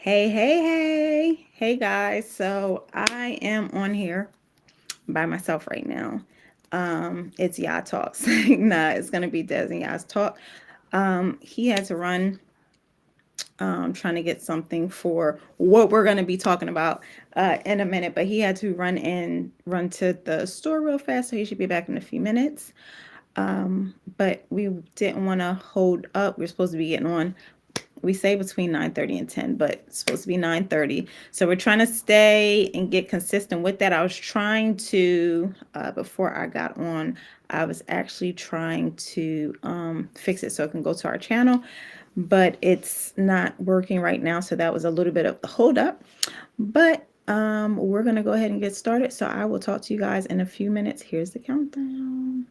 Hey guys. So I am on here by myself right now. It's Yah Talks. Nah, it's gonna be Des and Yah's Talk. He had to run trying to get something for what we're gonna be talking about in a minute, but he had to run to the store real fast, so he should be back in a few minutes. But we didn't want to hold up. We're supposed to be getting on, we say between 9:30 and 10, but it's supposed to be 9:30. So we're trying to stay and get consistent with that. I was trying to before I got on, I was actually trying to fix it so it can go to our channel, but it's not working right now. So that was a little bit of the hold up. But we're gonna go ahead and get started. So I will talk to you guys in a few minutes. Here's the countdown.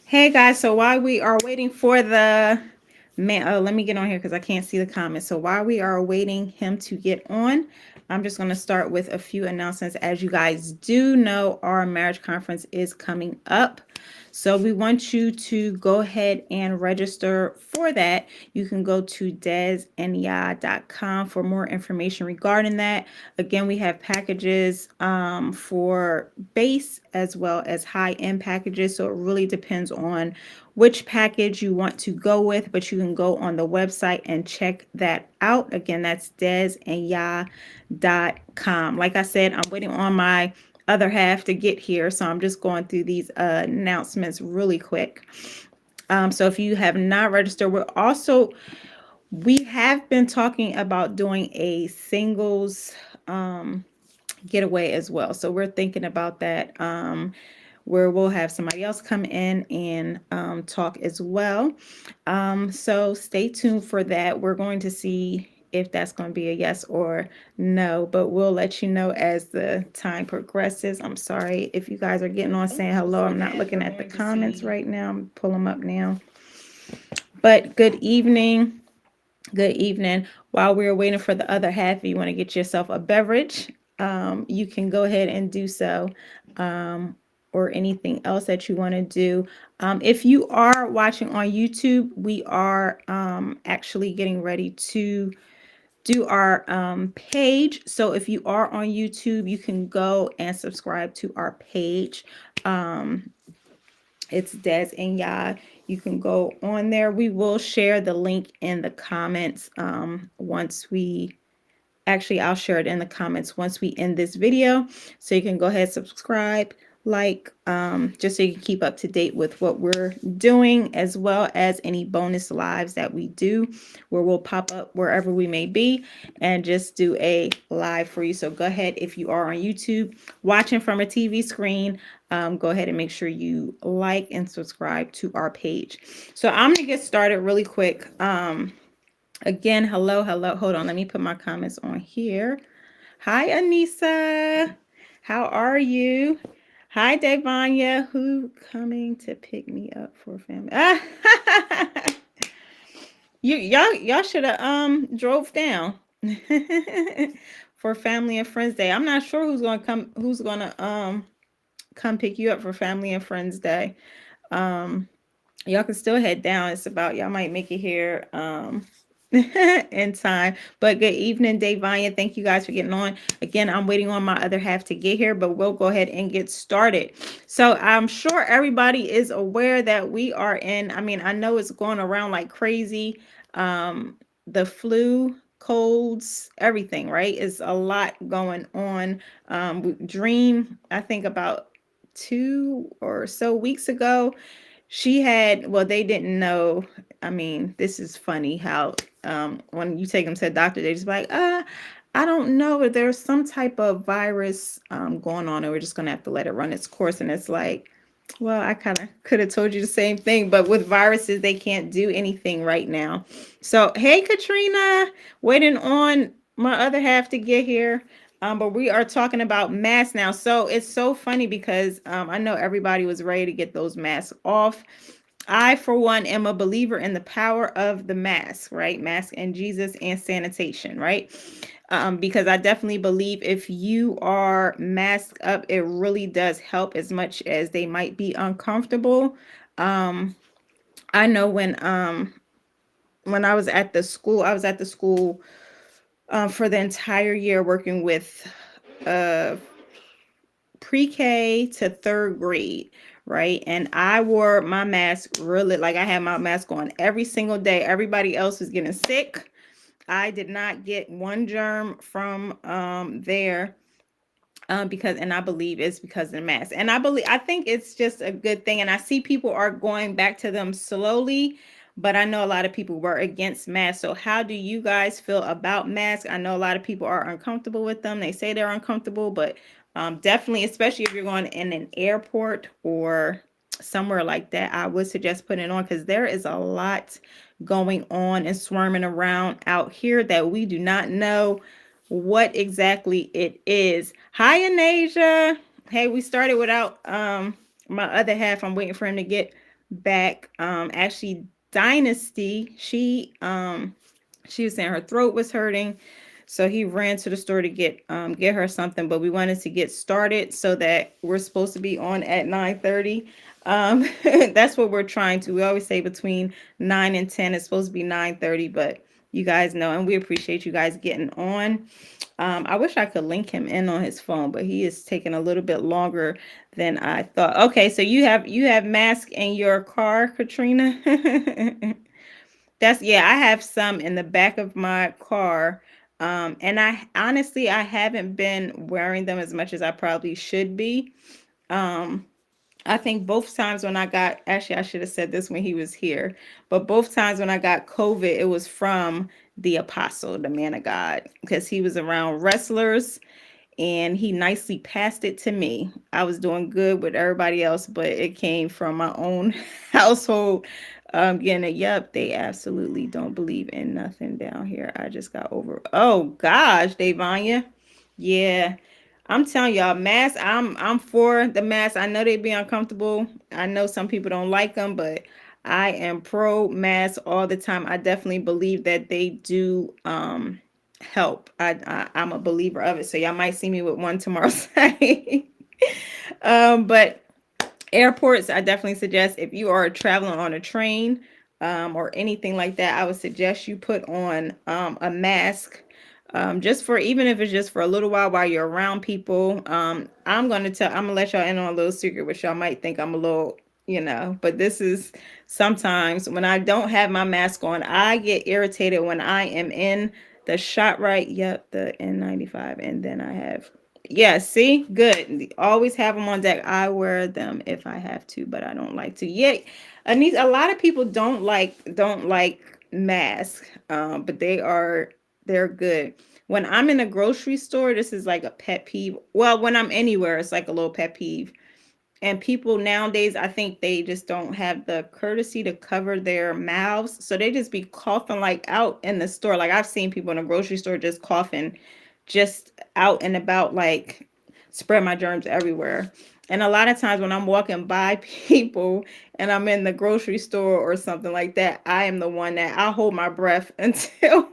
Hey guys, so while we are waiting for the man, let me get on here because I can't see the comments. So while we are waiting him to get on, I'm just going to start with a few announcements. As you guys do know, our marriage conference is coming up. So we want you to go ahead and register for that. You can go to desanya.com for more information regarding that. Again, we have packages for base as well as high-end packages. So it really depends on which package you want to go with, but you can go on the website and check that out. Again, that's desanya.com. Like I said, I'm waiting on my other half to get here, so I'm just going through these announcements really quick. So if you have not registered, we have been talking about doing a singles getaway as well. So we're thinking about that, where we'll have somebody else come in and talk as well. So stay tuned for that. We're going to see if that's going to be a yes or no, but we'll let you know as the time progresses. I'm sorry if you guys are getting on saying hello. I'm not looking at the comments right now. I'm pull them up now. But good evening. Good evening. While we're waiting for the other half, if you want to get yourself a beverage, you can go ahead and do so, or anything else that you want to do. If you are watching on YouTube, we are actually getting ready to do our page. So if you are on YouTube, you can go and subscribe to our page. It's Des and Yah. You can go on there. We will share the link in the comments once we actually, I'll share it in the comments once we end this video. So you can go ahead, subscribe, like, just so you can keep up to date with what we're doing, as well as any bonus lives that we do, where we'll pop up wherever we may be and just do a live for you. So go ahead, if you are on YouTube watching from a TV screen, go ahead and make sure you like and subscribe to our page. So I'm gonna get started really quick. Again, hello. Hold on, let me put my comments on here. Hi, Anissa. How are you? Hi, Devanya. Who coming to pick me up for family? Y'all should have drove down for Family and Friends Day. I'm not sure who's gonna come pick you up for Family and Friends Day. Y'all can still head down. It's about, y'all might make it here in time. But good evening, Davanya. Thank you guys for getting on. Again, I'm waiting on my other half to get here, but we'll go ahead and get started. So I'm sure everybody is aware that we are in, I mean, I know it's going around like crazy. The flu colds, everything, right? It's a lot going on. Dream, I think about 2 or so weeks ago, she had, well, they didn't know. I mean, this is funny how when you take them to the doctor, they just like, I don't know if there's some type of virus going on, and we're just gonna have to let it run its course. And it's like, well, I kind of could have told you the same thing, but with viruses, they can't do anything right now. So, hey, Katrina, waiting on my other half to get here. But we are talking about masks now. So it's so funny because I know everybody was ready to get those masks off. I, for one, am a believer in the power of the mask, right? Mask and Jesus and sanitation, right? Because I definitely believe if you are masked up, it really does help as much as they might be uncomfortable. Um, I know when I was at the school, for the entire year working with uh pre-K to third grade, right? And I wore my mask really, like I had my mask on every single day. Everybody else was getting sick. I did not get one germ from there, because, and I believe it's because of the mask. And I think it's just a good thing. And I see people are going back to them slowly, but I know a lot of people were against masks. So how do you guys feel about masks? I know a lot of people are uncomfortable with them. They say they're uncomfortable, but definitely, especially if you're going in an airport or somewhere like that, I would suggest putting it on, because there is a lot going on and swarming around out here that we do not know what exactly it is. Hi, Anasia. Hey, we started without my other half. I'm waiting for him to get back. Actually, Dynasty, she was saying her throat was hurting. So he ran to the store to get her something, but we wanted to get started so that we're supposed to be on at 9:30. That's what we're trying to. We always say between 9 and 10. It's supposed to be 9:30, but you guys know, and we appreciate you guys getting on. I wish I could link him in on his phone, but he is taking a little bit longer than I thought. Okay, so you have mask in your car, Katrina. That's, yeah, I have some in the back of my car. And I honestly, I haven't been wearing them as much as I probably should be. Um, I think both times when I got, actually, I should have said this when he was here, but both times when I got COVID, it was from the apostle, the man of God, because he was around wrestlers and he nicely passed it to me. I was doing good with everybody else, but it came from my own household. Getting it. Yep, they absolutely don't believe in nothing down here. I just got over. Oh gosh, Davanya. Yeah, I'm telling y'all, masks. I'm for the mask. I know they be uncomfortable. I know some people don't like them, but I am pro mask all the time. I definitely believe that they do help. I'm a believer of it. So y'all might see me with one tomorrow night. But airports, I definitely suggest if you are traveling on a train or anything like that, I would suggest you put on a mask, just for, even if it's just for a little while you're around people. I'm gonna let y'all in on a little secret, which y'all might think I'm a little, but this is, sometimes when I don't have my mask on, I get irritated when I am in the shot, right? Yep, the N95, and then I have, yeah, see, good. Always have them on deck. I wear them if I have to, but I don't like to. Yeah, a lot of people don't like masks, but they're good. When I'm in a grocery store, this is like a pet peeve. Well, when I'm anywhere, it's like a little pet peeve. And people nowadays, I think they just don't have the courtesy to cover their mouths. So they just be coughing like out in the store. Like I've seen people in a grocery store just coughing just out and about, like spread my germs everywhere. And a lot of times when I'm walking by people and I'm in the grocery store or something like that, I am the one that I'll hold my breath until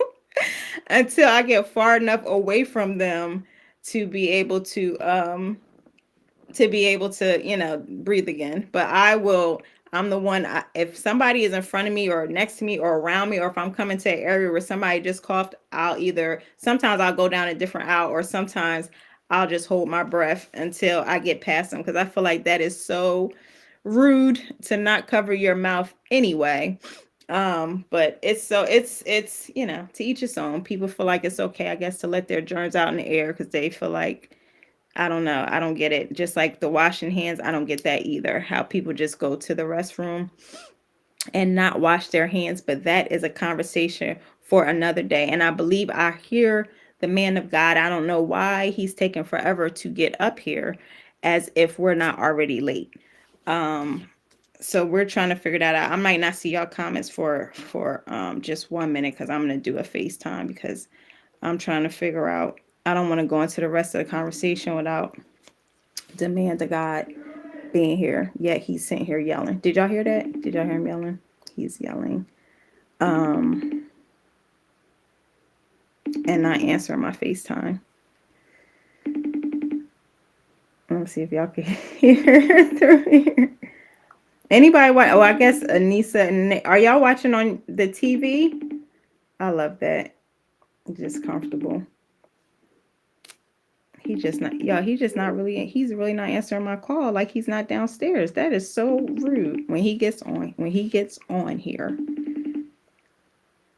I get far enough away from them to be able to breathe again. But I'm the one, if somebody is in front of me or next to me or around me, or if I'm coming to an area where somebody just coughed, sometimes I'll go down a different aisle, or sometimes I'll just hold my breath until I get past them, because I feel like that is so rude to not cover your mouth anyway. But it's to each his own. People feel like it's okay, I guess, to let their germs out in the air because they feel like, I don't know, I don't get it. Just like the washing hands, I don't get that either. How people just go to the restroom and not wash their hands, but that is a conversation for another day. And I believe I hear the man of God. I don't know why he's taking forever to get up here, as if we're not already late. Um, so we're trying to figure that out. I might not see y'all comments for just 1 minute because I'm gonna do a FaceTime because I'm trying to figure out. I don't want to go into the rest of the conversation without the man of God being here. Yet he's sitting here yelling. Did y'all hear that? Did y'all hear him yelling? He's yelling. Um, and not answering my FaceTime. Let me see if y'all can hear through here. Anybody want? Oh, I guess Anissa and Nick, are y'all watching on the TV? I love that. Just comfortable. He just not, y'all. He just not really. He's really not answering my call. Like he's not downstairs. That is so rude. When he gets on, here,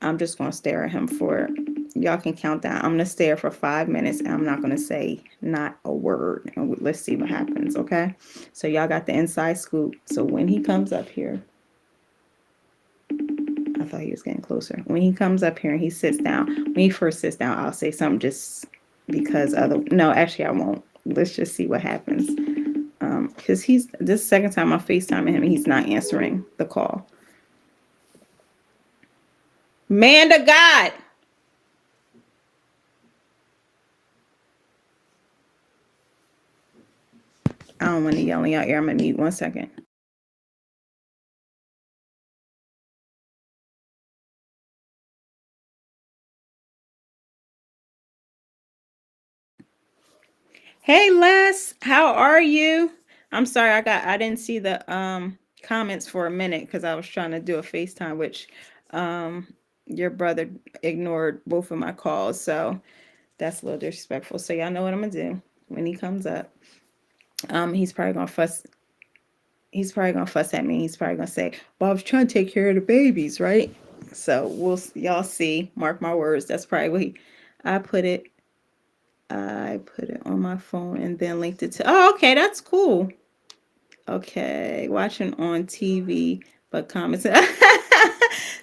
I'm just gonna stare at him for. Y'all can count down. I'm gonna stare for 5 minutes, and I'm not gonna say not a word. And let's see what happens. Okay. So y'all got the inside scoop. So when he comes up here, I thought he was getting closer. When he comes up here and he sits down, when he first sits down, I'll say something just because other. No, actually, I won't. Let's just see what happens. Because he's this second time I FaceTime him and he's not answering the call. Man to God. I don't want to yell in your ear. I'm going to mute 1 second. Hey Les, how are you? I'm sorry, I didn't see the comments for a minute because I was trying to do a FaceTime, which um your brother ignored both of my calls, so that's a little disrespectful. So y'all know what I'm gonna do when he comes up. He's probably gonna fuss. He's probably gonna fuss at me. He's probably gonna say, "Well, I was trying to take care of the babies, right?" So y'all see. Mark my words. That's probably what he. I put it. I put it on my phone and then linked it to. Oh, okay, that's cool. Okay, watching on TV, but comments.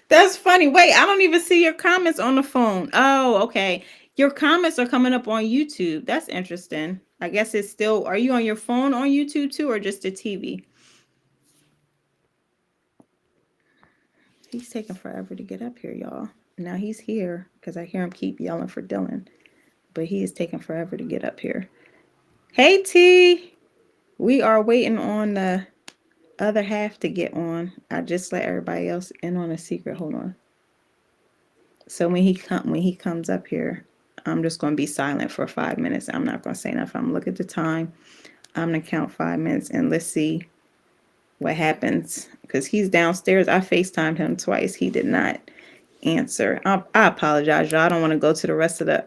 That's funny. Wait, I don't even see your comments on the phone. Oh, okay. Your comments are coming up on YouTube. That's interesting. I guess it's still. Are you on your phone on YouTube too, or just the TV? He's taking forever to get up here, y'all. Now he's here because I hear him keep yelling for Dylan, but he is taking forever to get up here. Hey T, we are waiting on the other half to get on. I just let everybody else in on a secret. Hold on. So when he comes up here, I'm just gonna be silent for 5 minutes. I'm not gonna say nothing. I'm gonna look at the time. I'm gonna count 5 minutes and let's see what happens. Because he's downstairs. I FaceTimed him twice. He did not answer. I apologize, y'all. I don't want to go to the rest of the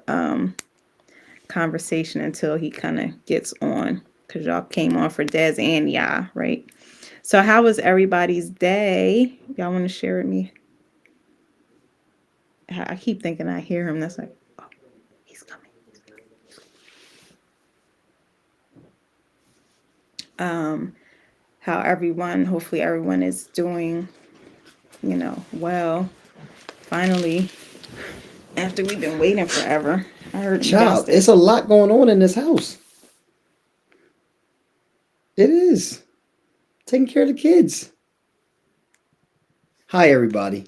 conversation until he kind of gets on. Because y'all came on for Des and Ya, right? So how was everybody's day? Y'all want to share with me? I keep thinking I hear him. That's like, oh, he's coming. How everyone, hopefully everyone is doing, well. Finally, after we've been waiting forever. I heard Child, it's a lot going on in this house. It is. Taking care of the kids. Hi, everybody.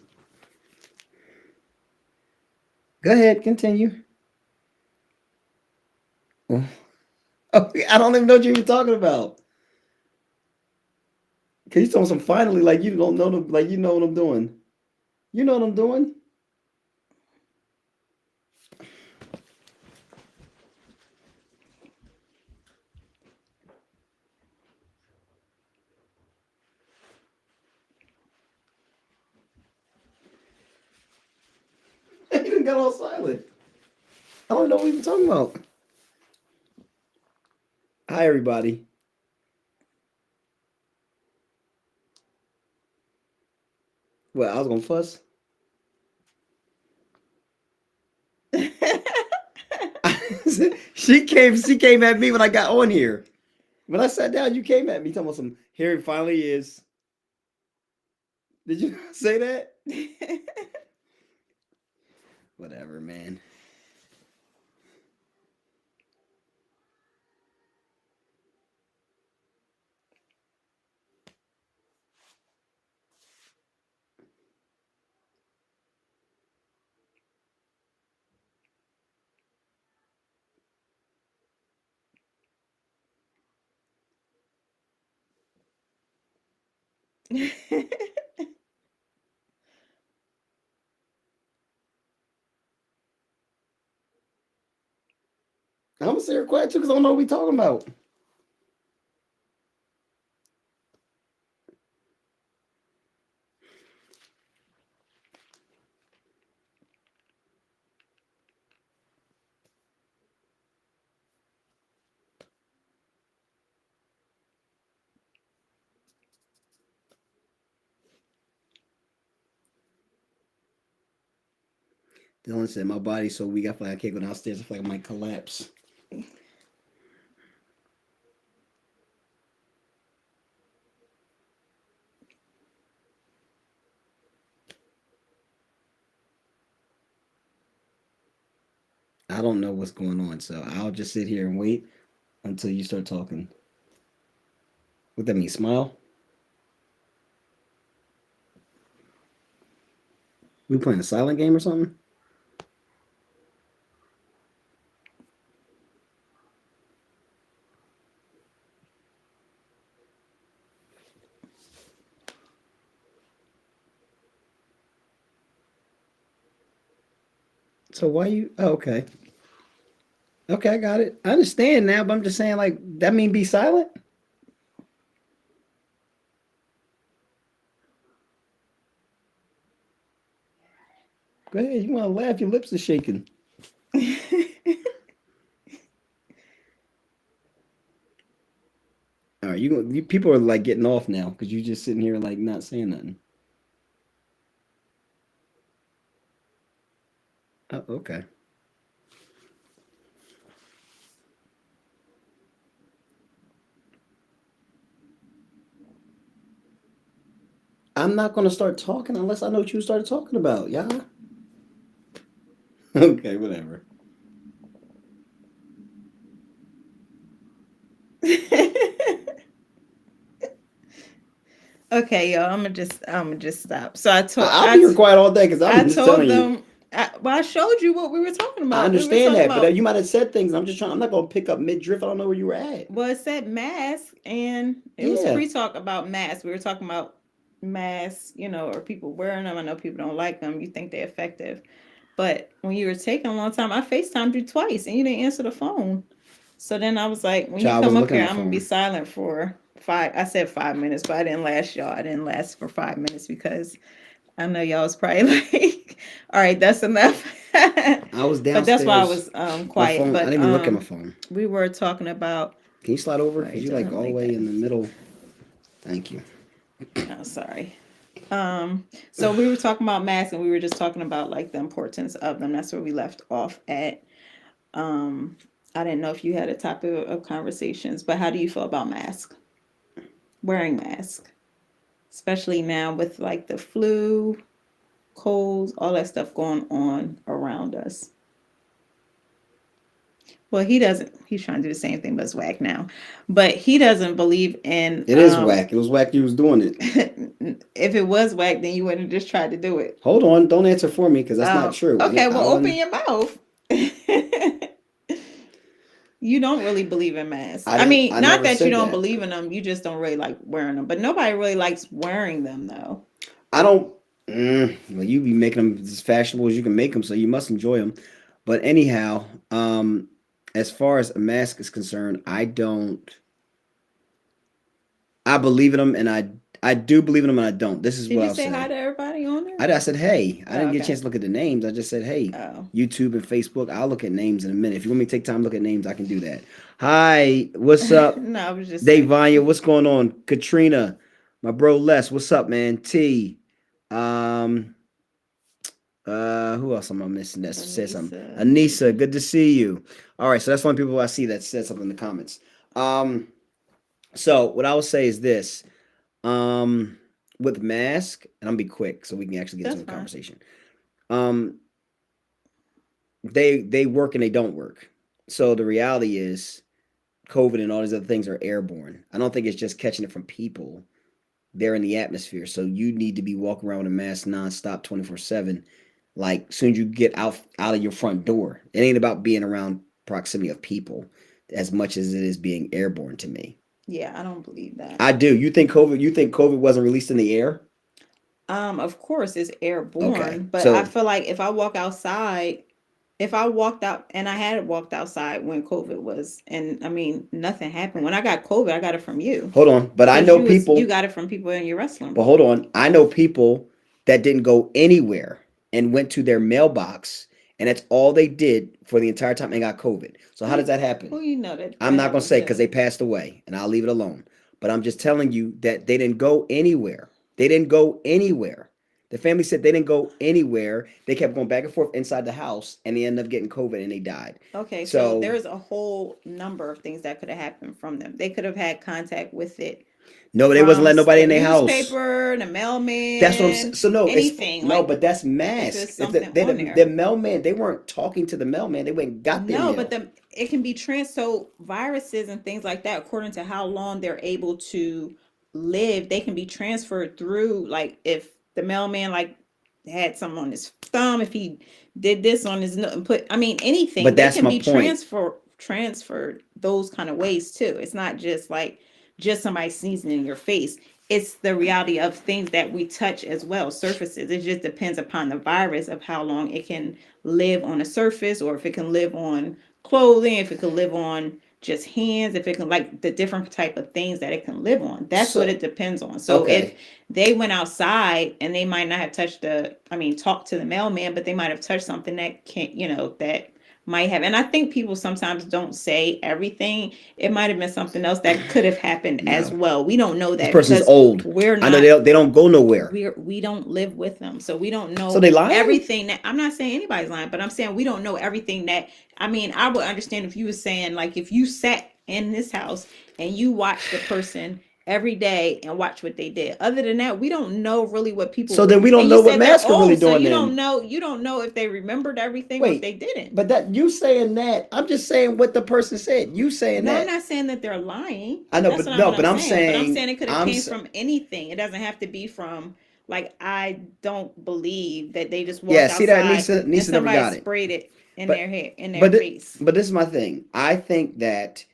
Go ahead, continue. Oh, I don't even know what you're talking about. Cause you told some finally, like you don't know them, like you know what I'm doing. You know what I'm doing. You done got all silent. I don't know what you're talking about. Hi, everybody. Well, I was gonna fuss. She came at me when I got on here. When I sat down, you came at me talking about some. Here it finally is. Did you say that? Whatever, man. I'm gonna sit here quiet too because I don't know what we talking about. Dylan said my body's so weak. I feel like I can't go downstairs. I feel like I might collapse. I don't know what's going on, so I'll just sit here and wait until you start talking. What that mean? Smile? We playing a silent game or something? So why you? Oh, okay. Okay, I got it. I understand now, but I'm just saying, like, that mean be silent? Go ahead. You want to laugh? Your lips are shaking. All right, people are like getting off now because you just sitting here like not saying nothing. Oh, okay. I'm not gonna start talking unless I know what you started talking about. Yeah. Okay, whatever. Okay, y'all. I'm gonna just stop. So I told I'll be here quiet all day because I I'm just told telling you. them. Well, I showed you what we were talking I about. We were understand talking that, but about. you might have said things. I'm just trying. I'm not gonna pick up mid drift. I don't know where you were at. Well, it said mask, and it was Yeah. pre-talk about masks. We were talking about masks, or people wearing them. I know people don't like them. You think they're effective, but when you were taking a long time, I FaceTimed you twice, and you didn't answer the phone. So then I was like, when you Child, I come wasn't up looking at here, my I'm gonna be phone. silent for five. I said 5 minutes, but I didn't last y'all. I didn't last for 5 minutes because I know y'all was probably like, all right, that's enough. I was But that's why I downstairs. was My quiet. phone. I But didn't even look at my phone. we were talking about. Can you slide over? Well, Cause he you like doesn't all the like way that. in the middle. Thank you. Oh, sorry. So we were talking about masks, and we were just talking about like the importance of them. That's where we left off at. Um, I didn't know if you had a topic of conversations, but how do you feel about masks? Wearing masks, especially now with like the flu, colds, all that stuff going on around us. Well, he doesn't. He's trying to do the same thing, but it's whack now. But he doesn't believe in. It is whack. It was whack. You was doing it. If it was whack, then you wouldn't have just tried to do it. Hold on. Don't answer for me because that's not true. Okay, I well, open wasn't. your mouth. You don't really believe in masks. I I didn't. mean, I not never that you said don't that. believe in them. You just don't really like wearing them. But nobody really likes wearing them, though. I don't. Well, you be making them as fashionable as you can make them, so you must enjoy them. But anyhow, as far as a mask is concerned, I don't. I believe in them, and I do believe in them, and I don't. This is Did what you I'll say hi say. to everybody on there? I said, hey. I Oh, didn't get a okay. chance to look at the names. I just said, hey. Oh. YouTube and Facebook. I'll look at names in a minute. If you want me to take time to look at names, I can do that. Hi, what's up? No, I was just Dave saying. Vanya, what's going on? Katrina, my bro Les, what's up, man? T, Um, who else am I missing that said something? Anissa. Anissa, good to see you. All right, so that's one people I see that said something in the comments. Um, so what I will say is this. Um, with mask, and I'm gonna be quick so we can actually get into That's the fine. conversation. Um, they work and they don't work. So the reality is COVID and all these other things are airborne. I don't think it's just catching it from people. They're in the atmosphere. So you need to be walking around with a mask nonstop 24/7. Like soon as you get out of your front door. It ain't about being around proximity of people as much as it is being airborne to me. Yeah, I don't believe that. I do. You think COVID wasn't released in the air? Of course it's Okay. airborne, but I So feel like if I walk outside, if I walked out and I had walked outside when COVID was, and I mean nothing happened. When I got COVID, I got it from you hold on. But I because know you people got it from people in your wrestling But book. hold on. I know people that didn't go anywhere and went to their mailbox, and that's all they did for the entire time and got COVID. So how Who does that happen? who you know that I'm that not gonna happened say because to? they passed away, and I'll leave it alone. But I'm just telling you that they didn't go anywhere. They didn't go anywhere. The family said they didn't go anywhere. They kept going back and forth inside the house, and they ended up getting COVID and they died. Okay, so So there's a whole number of things that could have happened from them. They could have had contact with it no, they wasn't from letting nobody the in their house. newspaper, the That's what I'm saying. mailman, So no, it's anything. no, Like but that's if mask. there's If something on the there. mailman, they weren't talking to the mailman. They went and got their No, but mail. the it can be so viruses and things like that, according to how long they're able to live, they can be transferred through. Like if the mailman like had something on his thumb, if he did this on his and put, I mean anything, But they that's can my be point. transferred those kind of ways too. It's not just like just somebody sneezing in your face. It's the reality of things that we touch as well, surfaces. It just depends upon the virus of how long it can live on a surface, or if it can live on clothing, if it can live on just hands, if it can, like the different type of things that it can live on. That's what it So depends on. So if okay. they went outside and they might not have touched talked to the mailman, but they might have touched something that can't, that might have. And I think people sometimes don't say everything. It might have been something else that could have happened as No, well. We don't know this that person's because old. we're I know not they don't go nowhere. we don't live with them, so we don't So know they lying. everything. That I'm not saying anybody's lying, but I'm saying we don't know everything that, I mean, I would understand if you were saying, like, if you sat in this house and you watched the person every day and watch what they did. Other than that, we don't know really what people So then we don't and you know what said they're masks are really old, so doing. you Then don't know, if they remembered everything or if they wait, didn't. but that you saying that? I'm just saying what the person said. You saying No, I'm that? not saying that they're lying. I know, That's but not no, what I'm but I'm saying. But I'm saying saying it could have I'm. came from anything. It doesn't have to be from, like, I don't believe that they just Yeah, walked see that outside Nisa and Nisa never somebody got it. sprayed it in their But hair, in their but face. but this is my thing. I think that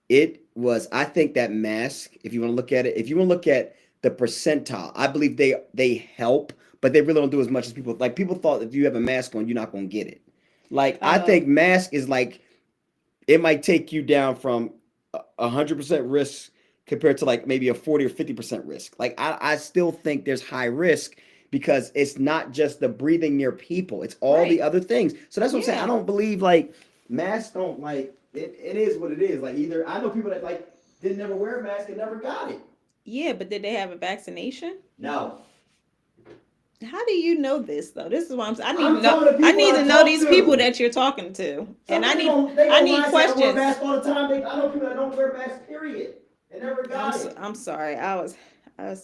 it was. I think that mask. If you want to look at it, if you want to look at the percentile, I believe they help, but they really don't do as much as people. Like people thought if you have a mask on, you're not going to get it. Like I Oh, think mask is like it might take you down from 100% risk compared to like maybe a 40 or 50% risk. Like I still think there's high risk because it's not just the breathing near people, it's all the right. other things. So that's what I'm saying. I Yeah. don't believe like masks don't like it is what it is. Like either I know people that like didn't never wear a mask and never got it. Yeah, but did they have a vaccination? No. How do you know this though? This is why I need to I'm know. telling the I people need I to know talk these people to. that you're talking to, and Some people they I gonna need lie and say I wear a questions. mask all the time. I know people that don't wear masks, period. They never got it. I'm sorry. I was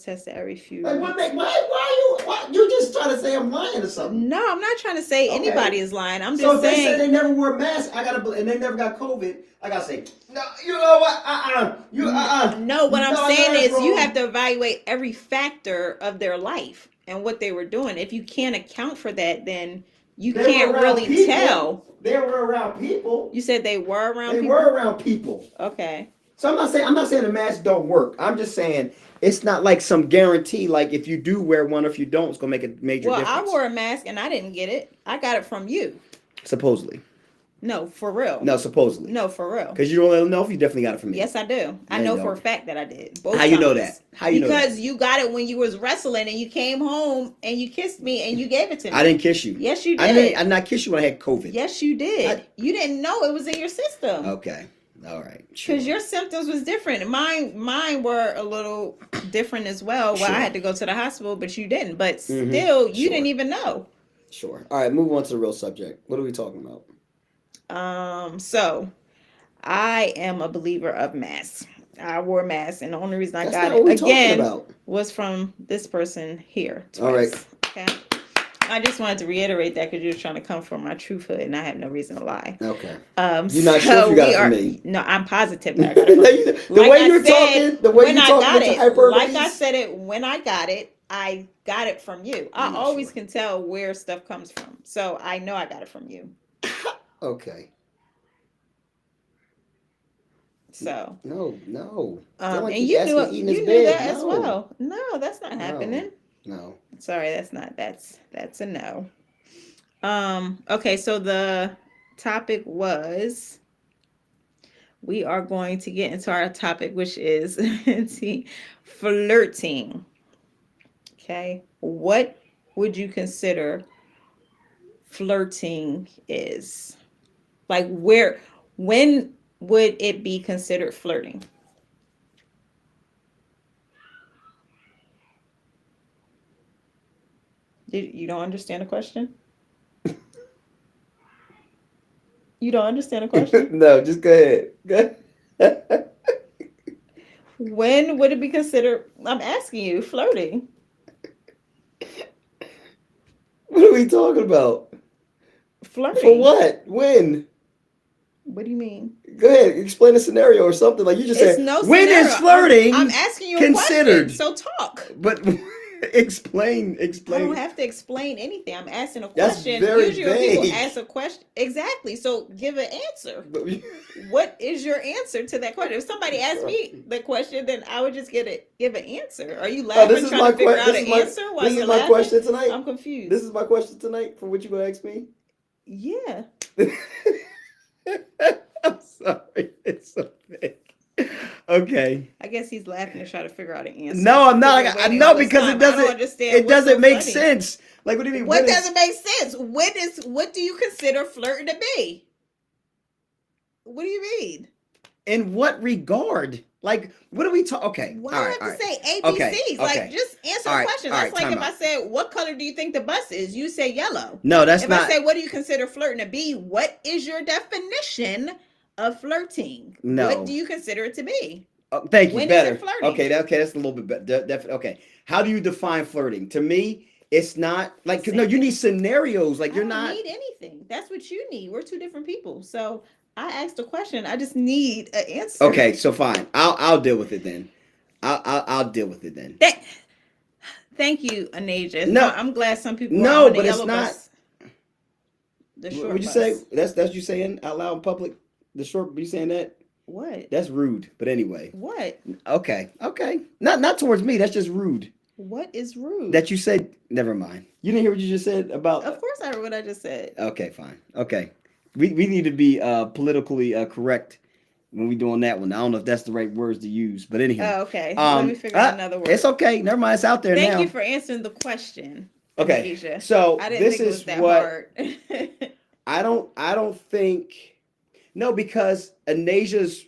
tested every few Like what weeks. make why you just trying to say I'm lying or something? No, I'm not trying to say anybody Okay. is lying. I'm So just if they say saying. they never wore a mask, I gotta and they never got COVID, I gotta say, no, you know what? No, what I'm No, saying that's is you have wrong. to evaluate every factor of their life and what they were doing. If you can't account for that, then you They were can't around really people. tell. They were around people. You said they were around They people? were around people. Okay. So I'm not saying the masks don't work. I'm just saying it's not like some guarantee. Like if you do wear one or if you don't, it's gonna make a major Well, I difference. wore a mask and I didn't get it. I got it from you. Supposedly. No, for real. No, supposedly. No, for real. Because you don't know if you definitely got it from me. Yes, I do. I No, you know for a don't. fact that I did How both you know that? times How you know that? because you got it when you was wrestling and you came home and you kissed me and you gave it to I me. didn't kiss you. Yes, you I didn't. did. I did not kiss you when I had COVID. Yes, you did. I, You didn't know it was in your system. okay. All right, Because sure, your symptoms was different. Mine were a little different as well. Well, I sure. had to go to the hospital, but you didn't. But still, you didn't Sure, even know. sure. All right, move on to the real subject. What are we talking about? So I am a believer of masks. I wore a mask, and the only reason I That's got not what it we talking again about. was from this person here All right. twice. Okay. I just wanted to reiterate that because you were trying to come from my truthhood, and I have no reason to lie. Okay. You're not sure if So you got we it from are. me. No, I'm positive that I got it No, from. the Like way I you're said, talking, the way when you're I talking got with your it, like I hyperboles. said it when I got it from you. I I'm not always sure. can tell where stuff comes from, so I know I got it from you. Okay. So, No, no. Don't like and keep asking to eat in this you knew bed. that as No, well. No, that's not no, happening. no. Sorry, that's a no. Okay, so the topic was we are going to get into our topic, which is flirting. Okay, what would you consider flirting is? Like, when would it be considered flirting? You don't understand the question? You don't understand the question? No, just go ahead. Go ahead. When would it be considered? I'm asking you, flirting. What are we talking about? For Flirting. what? When? What do you mean? Go ahead. Explain a scenario or something. Like you just It's said, no when is scenario. I'm flirting asking you a question. considered? So talk. But explain, I don't explain. have to explain anything. I'm asking a That's question. very Usually when people vague. ask a question, exactly. So give an answer. But What is your answer to that question? If somebody asked me the question, then I would just give an answer. Are you oh, this laughing is trying to my figure question. out an answer while This is you're my laughing? question tonight. I'm This confused. is my question tonight for what you gonna ask me. Yeah. I'm sorry. It's so big. Okay. I guess he's laughing to try to figure out an answer No, I'm because not. we're I waiting know all this because time. I don't understand it what's so doesn't make funny. sense. Like what do you mean? What doesn't make sense? What do you consider flirting to be? What do you mean? In what regard? Like what are we talking? Okay. Why do All right. I All have to right. say A, B, Okay. C's? Like, Okay. just answer All the right. question. All That's right. like Time if I out. said, what color do you think the bus is? You say yellow. No, that's If I not. say, what do you consider flirting to be? What is your definition of flirting? What do No. you consider it to be? Oh, thank you. When is it Better. flirting? Okay. Okay. That's a little bit better. Okay. How do you define flirting? To me, it's not like no. Same You need thing. scenarios. Like I you're don't not. need anything. That's what you need. We're two different people. So I asked a question. I just need an answer. Okay. So fine. I'll deal with it then. I'll deal with it then. That, thank you, Anaja. No. I'm glad some people are No. on the But it's yellow not. bus, the What would short you say? bus. That's you saying out loud in public. The short. You saying that? What? That's rude. But anyway. What? Okay. Okay. Not towards me. That's just rude. What is rude? That you said. Never mind. You didn't hear what you just said about. Of course I heard what I just said. Okay. Fine. Okay. We need to be politically correct when we doing that one. I don't know if that's the right words to use, but anyhow. Oh, okay. Let me figure out another word. It's okay. Never mind. It's out there Thank now. you for answering the question. Okay. Asia. So I didn't this think it is was that what hard. I don't think. No, because Anasia's.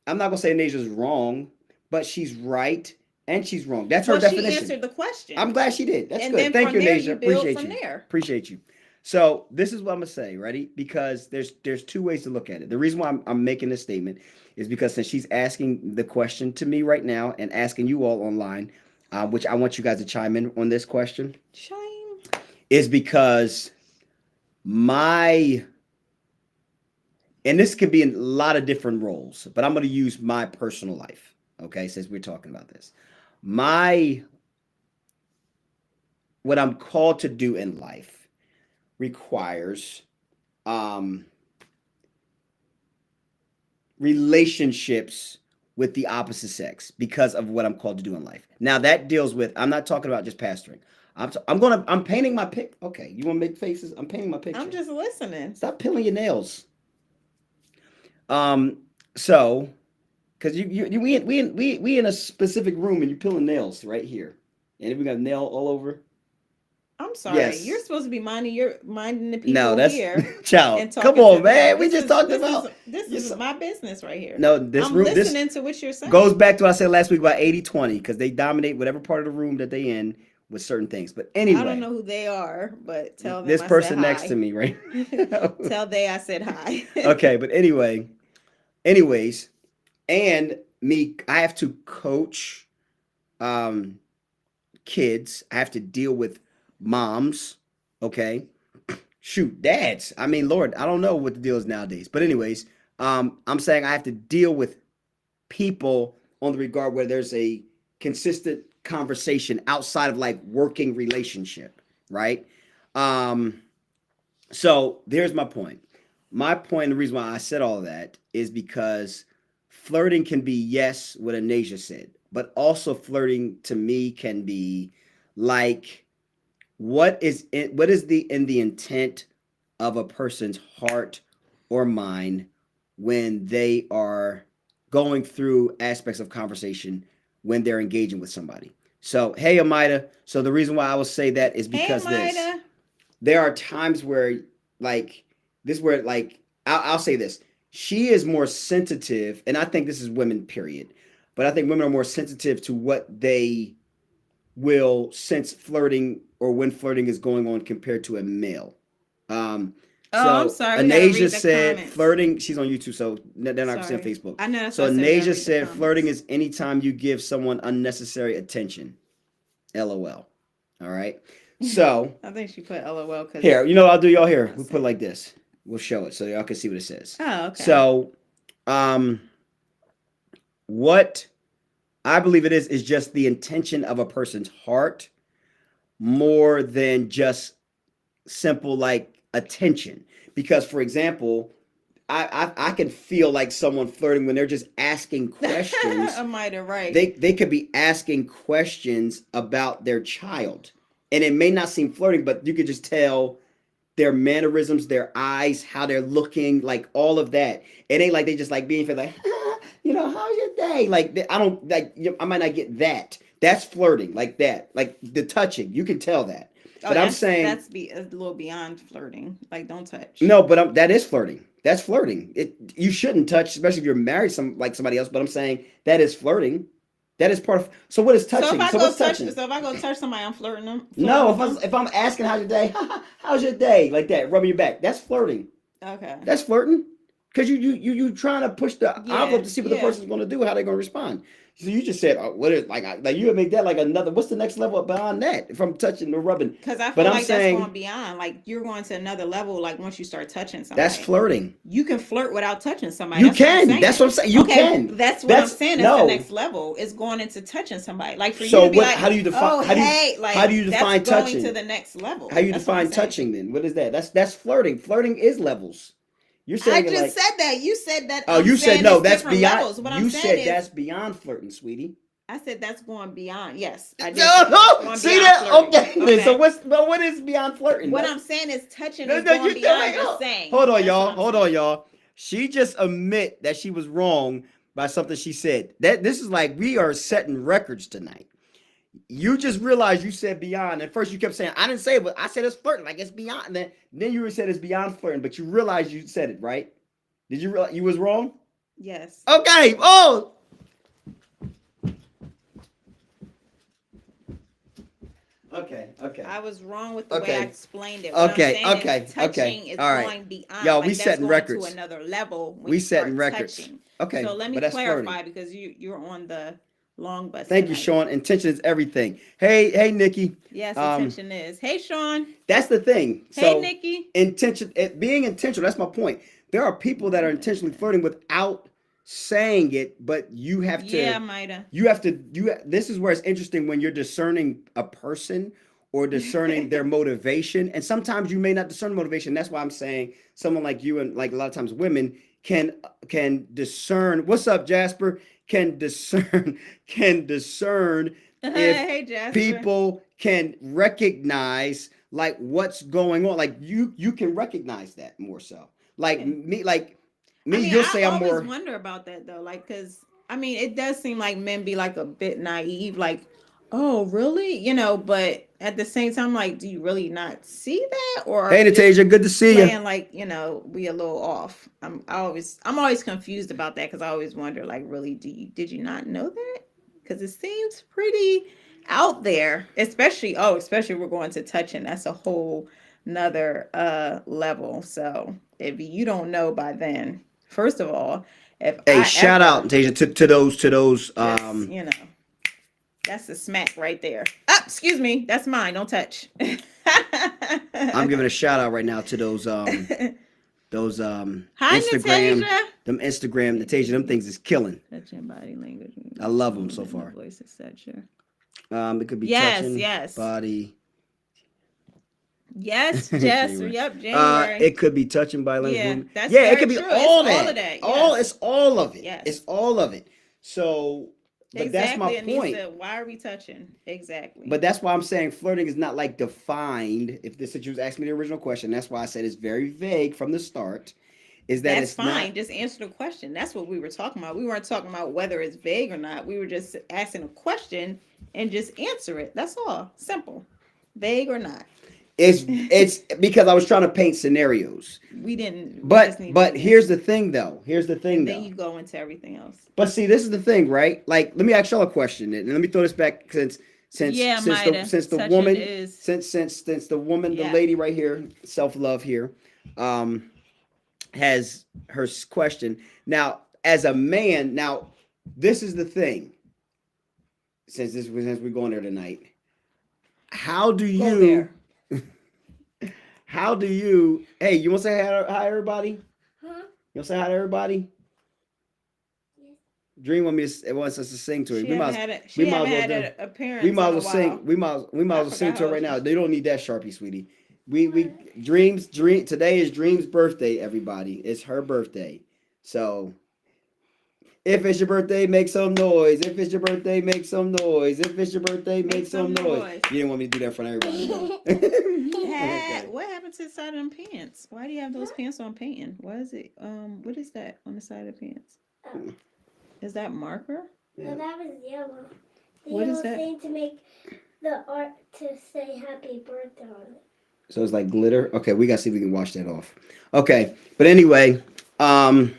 I'm not gonna say Anasia's wrong, but she's right and she's wrong. That's her Well, she definition. answered the question. I'm glad she did. That's And good. then Thank from you, there, Anasia. you build Appreciate from you. there. Appreciate you. So this is what I'm gonna say. Ready? Because there's two ways to look at it. The reason why I'm making this statement is because since she's asking the question to me right now and asking you all online, which I want you guys to chime in on this question, Shame. is because my and this could be in a lot of different roles, but I'm going to use my personal life. Okay, since we're talking about this, my what I'm called to do in life requires um, relationships with the opposite sex because of what I'm called to do in life. Now that deals with. I'm not talking about just pastoring. I'm painting my pic. Okay, you want to make faces? I'm painting my picture. I'm just listening. Stop peeling your nails. Um, so because we in a specific room and you're peeling nails right here, and we got nail all over. I'm sorry. You're Yes. supposed to be minding the No, people that's here child. and Come talking to on, them. man. We just talked about This you. is my business right here. No, this I'm room. This listening to what you're goes saying. back to what I said last week about 80-20 because they dominate whatever part of the room that they in with certain things. But I don't anyway, know who they are, but tell them this I said person next to hi. me, right? Tell they I said hi. Okay, but anyway, anyways, and me, I have to coach um kids. I have to deal with moms. Okay, shoot, dads. I mean, Lord, I don't know what the deal is nowadays. But anyways, I'm saying I have to deal with people on the regard where there's a consistent conversation outside of like working relationship, right? Um, so there's my point. My point, the reason why I said all of that is because flirting can be yes, what Anasia said, but also flirting to me can be like what is the in the intent of a person's heart or mind when they are going through aspects of conversation when they're engaging with somebody. So hey Amida, so the reason why I will say that is Hey, because this Amida. there are times where like this where like I'll say this, she is more sensitive, and I think this is women period, but I think women are more sensitive to what they will sense flirting or when flirting is going on compared to a male. Um, Oh, I'm so sorry. We gotta Anasia read the said comments. flirting. She's on YouTube, so they're not gonna see on Sorry. Facebook. I know that's why So I said we gotta Anasia read the said flirting comments. is anytime you give someone unnecessary attention. LOL. All right. So I think she put LOL here, because you know what I'll do, y'all. Here, I we put it said. like this. We'll show it so y'all can see what it says. Oh, okay. So, um, what I believe it is just the intention of a person's heart more than just simple like attention. Because, for example, I can feel like someone flirting when they're just asking questions. I might have right. They could be asking questions about their child, and it may not seem flirting, but you could just tell their mannerisms, their eyes, how they're looking, like all of that. It ain't like they just like being like, how's your day? Like I don't like. I might not get that. That's flirting, like that, like the touching. You can tell that. Oh, But I'm saying that's be a little beyond flirting. Like, don't touch. no, but that is flirting. That's flirting. You shouldn't touch, especially if you're married somebody else. But I'm saying that is flirting. That is part of. So what is So if touching? I So go what's touch, touching? so if I go touch somebody, I'm flirting No, with them. if I'm asking how's your day, how's your day, like that, rubbing your back. That's flirting. Okay. That's flirting. Because you trying to push the Yeah. envelope to see what the Yeah. person's going to do, how they're going to respond. So you just said, what is like you would make that like another. What's the next level beyond that? If I'm touching or rubbing, Because I but feel I'm like that's going saying beyond. Like you're going to another level. Like once you start touching that's somebody, flirting. you can flirt without touching somebody. You That's what I'm can. That's saying. what I'm saying. You Okay, can. that's what I'm That's saying. That's the no. next level. Is going into touching somebody. Like for you So to be what? like, How do you define? oh hey, How do like you that's define going to touching? the next level. How you That's what I'm define saying. touching then? What is that? That's flirting. Flirting is levels. You're I saying it just like, said that. You said that. oh, I'm you said saying no. it's That's different beyond. levels. What I'm You saying said is, that's beyond flirting, sweetie. I said that's going beyond. Yes, I did No, say that. It's no. going See beyond that? flirting. Okay. Then. So Okay. what is beyond flirting? What I'm saying is touching No, is no, going you do beyond it. just saying. Hold on, That's what y'all. I'm Hold on, saying. y'all. She just admit that she was wrong by something she said. That this is like we are setting records tonight. You just realized you said beyond. At first, you kept saying I didn't say it, but I said it's flirting. Like it's beyond. And then you said it's beyond flirting, but you realized you said it right. Did you realize you was wrong? Yes. Okay. Oh. Okay. Okay. I was wrong with the way I Okay. explained it. What I'm Okay. saying Okay. is Okay. touching is All right. going beyond. Y'all, we Like that's setting going to records. another level when We you setting start records. touching. Okay. So let me But that's clarify flirting. because you're on the long bus Thank you, tonight. Sean. Intention is everything. Hey, Nikki. Yes, Um, attention is. Hey Sean. that's the thing. Hey So Nikki. being intentional. That's my point. There are people that are intentionally flirting without saying it, but you have Yeah, to. Mida. You have to. This is where it's interesting when you're discerning a person or discerning their motivation, and sometimes you may not discern motivation. That's why I'm saying someone like you and like a lot of times women can discern. What's up, Jasper? Can discern can discern if Hey Jasper. people can recognize like what's going on. Like you can recognize that more so. Yeah. Like I me, mean, you'll I say I'm always more. wonder about that though, like, cause I mean, it does seem like men be like a bit naive, like, Oh, really? But at the same time, like, do you really not see that, or are Hey, we just Natasia, good to see you. playing like, we a little off? I'm always confused about that because I always wonder, like, really, did you not know that? Because it seems pretty out there, especially we're going to touching. That's a whole another level. So if you don't know by then, first of all, if Hey, I shout out, ever Natasia, to those. just, that's a smack right there. Oh, excuse me. That's mine. Don't touch. I'm giving a shout out right now to those Hi, Instagram, Natasha. them Instagram Natasia, them things is killing. Touching body language. I love them Tone so and the far. voice, etc. It could be Yes, touching yes. body. Yes, Jess. January. Yep, January. It could be touching by language Yeah, movement. that's Yeah, it very could be true. It's all all of that. that. It's Yes. all of it. It's Yes. all of it. So, but that's my Exactly. It needs point. to. Why are we touching? Exactly. But that's why I'm saying flirting is not like defined. If this you was asking me the original question, that's why I said it's very vague from the start. Is that That's it's not. fine. Just answer the question. That's what we were talking about. We weren't talking about whether it's vague or not. We were just asking a question and just answer it. That's all. Simple. Vague or not. It's because I was trying to paint scenarios. We didn't. We just But needed but an here's answer. the thing though. Here's the thing And then though. you go into everything else. But see, this is the thing, right? Like, let me ask y'all a question, and let me throw this back Yeah, Mida. since the Touching woman is. since the woman, the Yeah. lady right here, self love here, um, has her question. Now, as a man, now this is the thing. Since we're going there tonight, how do Go you there. how do you? Hey, you want to say hi everybody? Huh? You want to say hi to everybody? Yes. Dream wants us to sing to her. She We haven't might had it. we She might haven't as well had do. an We appearance might in as a well sing. while. We might I as well sing forgot to her how right now. she. They don't need that Sharpie, sweetie. We dreams. Today is Dream's birthday. Everybody, it's her birthday. So if it's your birthday, make some noise. If it's your birthday, make some noise. If it's your birthday, make Make some some noise. noise. You didn't want me to do that in front of everybody. No. Okay. What happened to the side of them pants? Why do you have those pants on painting? What is it? What is that on the side of the pants? Oh, Is that marker? no, that was yellow. The What is yellow that? thing to make the art to say happy birthday on it. So it's like glitter. Okay, we gotta see if we can wash that off. Okay, but anyway, um,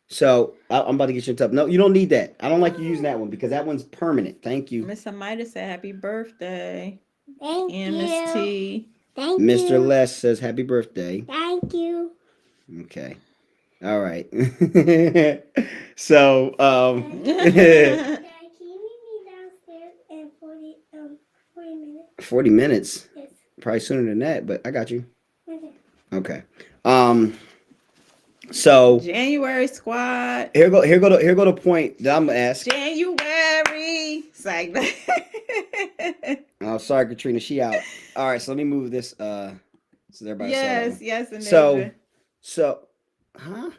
so I'm about to get you in tub. No, you don't need that. I don't like you using that one because that one's permanent. Thank you. Miss Amida said happy birthday. Thank And Miss you. T. Thank Mr. you. Les says happy birthday. Thank you. Okay. All right. So, Dad, can you meet me downstairs in 40 minutes? 40 minutes. Yes. Probably sooner than that, but I got you. Okay. Okay. So January squad. here go the point that I'm gonna ask. January. Psych. Oh, sorry, Katrina, she out. All right, so let me move this so everybody saw that Yes, one. yes, Anasia. So huh?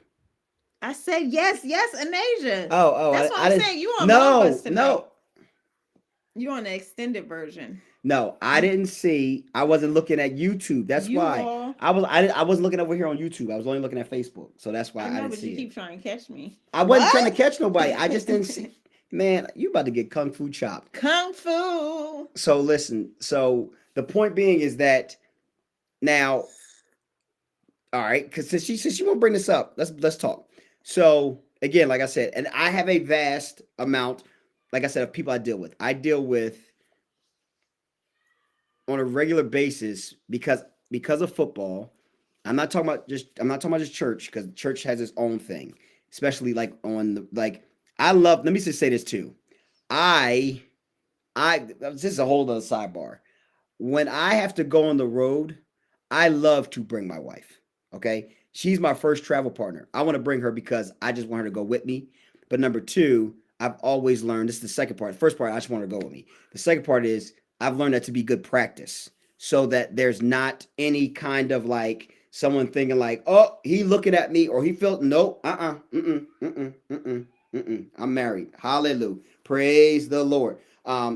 I said yes, Anasia. Oh, That's what I I'm didn't. saying. You on No, Blockbuster tonight. no, You on the extended version. no. I didn't see. I wasn't looking at YouTube. That's You why all. I wasn't looking over here on YouTube. I was only looking at Facebook. So that's why I I know, didn't but you see it. keep trying to catch me. I wasn't What? trying to catch nobody. I just didn't see. Man, you about to get kung fu chopped. Kung Fu. So listen. So the point being is that now, all right, because since she won't bring this up, let's talk. So again, like I said, and I have a vast amount, like I said, of people I deal with. I deal with on a regular basis because of football. I'm not talking about just church because church has its own thing, especially like on the like. I love. Let me just say this too. I this is a whole other sidebar. When I have to go on the road, I love to bring my wife. Okay. She's my first travel partner. I want to bring her because I just want her to go with me. But number two, I've always learned this is the second part. The first part, I just want her to go with me. The second part is I've learned that to be good practice so that there's not any kind of like someone thinking like, oh, he looking at me or he felt nope, I'm married. Hallelujah. Praise the Lord.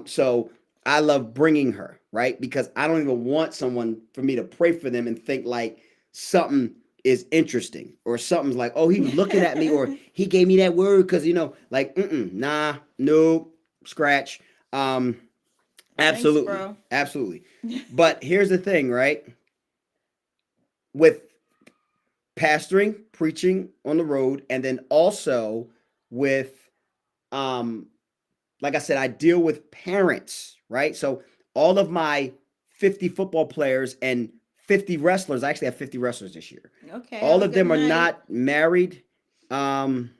So I love bringing her, right? Because I don't even want someone for me to pray for them and think like something is interesting or something's like, oh, he was looking at me or he gave me that word because, like, nah, no, scratch. Absolutely. bro. Absolutely. But here's the thing, right? With pastoring, preaching on the road, and then also with um like I said, I deal with parents, right? So all of my 50 football players and 50 wrestlers, I actually have 50 wrestlers this year. Okay, have All a of good them are night. not married. Um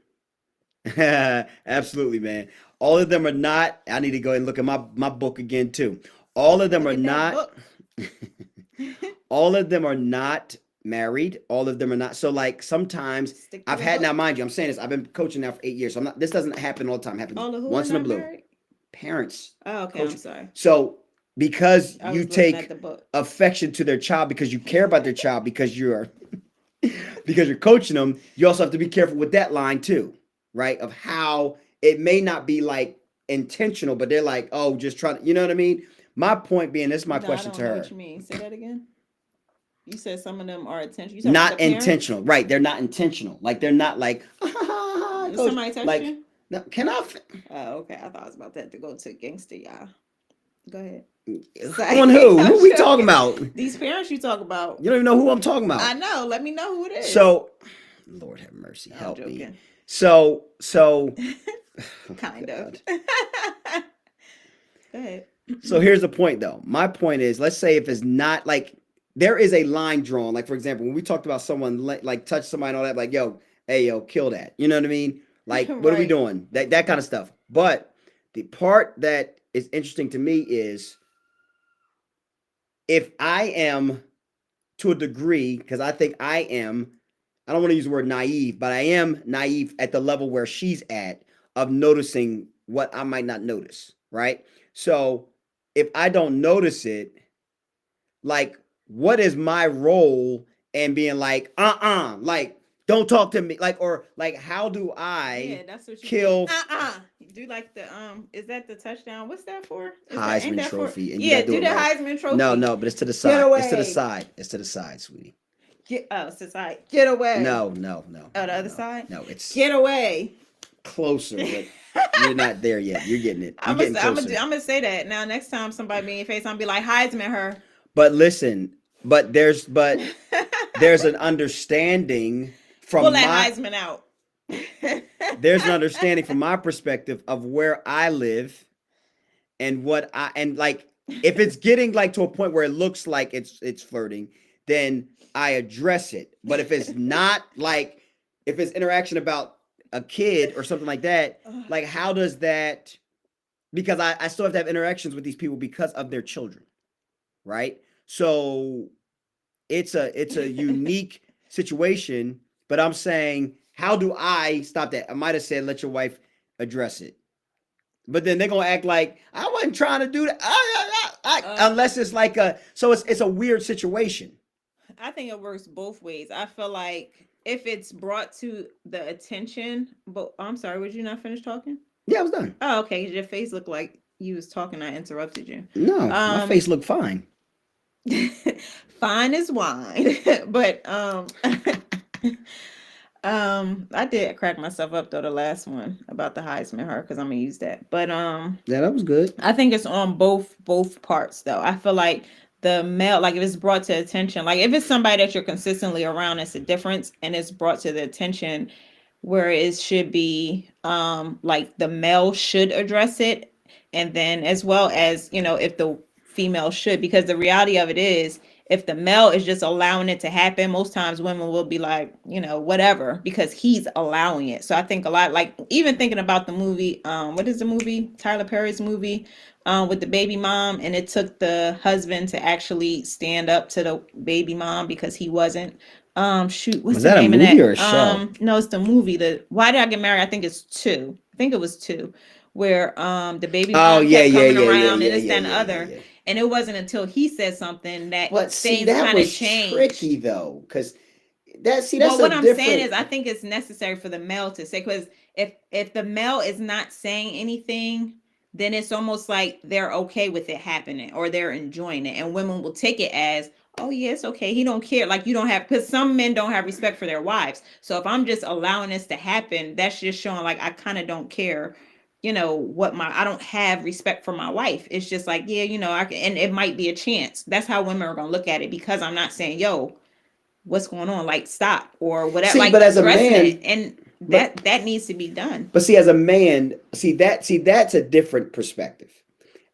absolutely, man. All of them are not. I need to go and look at my book again too. All of them Look are at that not. book. All of them are not married. All of them are not. So like sometimes Stick to I've the had now, book. mind you, I'm saying this. I've been coaching now for 8 years. So I'm not. This doesn't happen all the time. It happens All of who are once in a not blue. married? Parents Oh, okay, I'm coaching. sorry. So because I you was looking at take the book. affection to their child because you care about their child because you're because you're coaching them, you also have to be careful with that line too, right? Of how it may not be like intentional, but they're like, oh, just trying to, you know what I mean? My point being, this is my No, I question to don't know what her. you mean. Say that again. You said some of them are attention. You talking about Not the parents? intentional, right? They're not intentional. Like they're not like, Did coach. somebody text Like, you? no, can I? Oh, okay. I thought I was about that to go to gangster, y'all. Go ahead. On who? I'm Who we talking joking. about? These parents you talk about. You don't even know who I'm talking I about. know. Let me know who it is. So, Lord have mercy, I'm help me. joking. So, Kind of. Go ahead. So here's the point though. My point is, let's say if it's not like there is a line drawn. Like for example, when we talked about someone like touch somebody and all that, like yo, hey yo, kill that. You know what I mean? Like what are we Right. doing? That kind of stuff. But the part that is interesting to me is if I am to a degree, because I think I am, I don't want to use the word naive, but I am naive at the level where she's at of noticing what I might not notice, right? So if I don't notice it, like, what is my role in being like, like, don't talk to me, like, or like, how do Yeah, I that's what you do. kill Do like the is that the touchdown? What's that for? Is that ain't Heisman that for? Trophy? And you Yeah, gotta do do it the right. Heisman Trophy. No, no, but it's to the Get side. It's to the away. side. It's to the side, sweetie. Get society. Get away. No. Oh, the other no. side? No, it's Get away. closer, but you're not there yet. You're getting it. You're I'm getting gonna closer. I'm gonna say that now. Next time somebody be in your face, I'm gonna be like Heisman her. But listen, but there's an understanding Pull from that my Heisman out. there's an understanding from my perspective of where I live and what I and like if it's getting like to a point where it looks like it's flirting, then I address it. But if it's not like if it's interaction about a kid or something like that, like how does that because I still have to have interactions with these people because of their children, right? So it's a unique situation, but I'm saying how do I stop that? I might have said let your wife address it. But then they're gonna act like I wasn't trying to do that. Unless it's like it's a weird situation. I think it works both ways. I feel like if it's brought to the attention, but I'm sorry, would you not finish talking? Yeah, I was done. Oh, okay. Your face looked like you was talking. I interrupted you. No, my face looked fine. Fine as wine, but I did crack myself up though the last one about the Heisman her because I'm gonna use that. But Yeah, that was good. I think it's on both parts though. I feel like the male, like if it's brought to attention, like if it's somebody that you're consistently around, it's a difference, and it's brought to the attention where it should be like the male should address it, and then as well as if the female should, because the reality of it is if the male is just allowing it to happen, most times women will be like, whatever, because he's allowing it. So I think a lot, like even thinking about the movie, what is the movie? Tyler Perry's movie, with the baby mom, and it took the husband to actually stand up to the baby mom because he wasn't. Shoot, what's Was the that a name of movie that? or a show? No, it's the movie. The Why Did I Get Married? I think it's two. I think it was two, where the baby Oh mom kept coming yeah, around and yeah, this, yeah, that, and the yeah, yeah, other. yeah. And it wasn't until he said something that But see, things that kind of was changed. tricky though, because that's Well, what a I'm saying different. is, I think it's necessary for the male to say, because if the male is not saying anything, then it's almost like they're okay with it happening or they're enjoying it, and women will take it as, oh yeah, it's okay. He don't care. Like you don't have, because some men don't have respect for their wives. So if I'm just allowing this to happen, that's just showing like I kind of don't care. I don't have respect for my wife. It's just like, yeah, I can, and it might be a chance. That's how women are going to look at it, because I'm not saying, yo, what's going on? Like, stop or whatever, See, like but as a addressing man, it. And but that needs to be done. but see, as a man, that's a different perspective.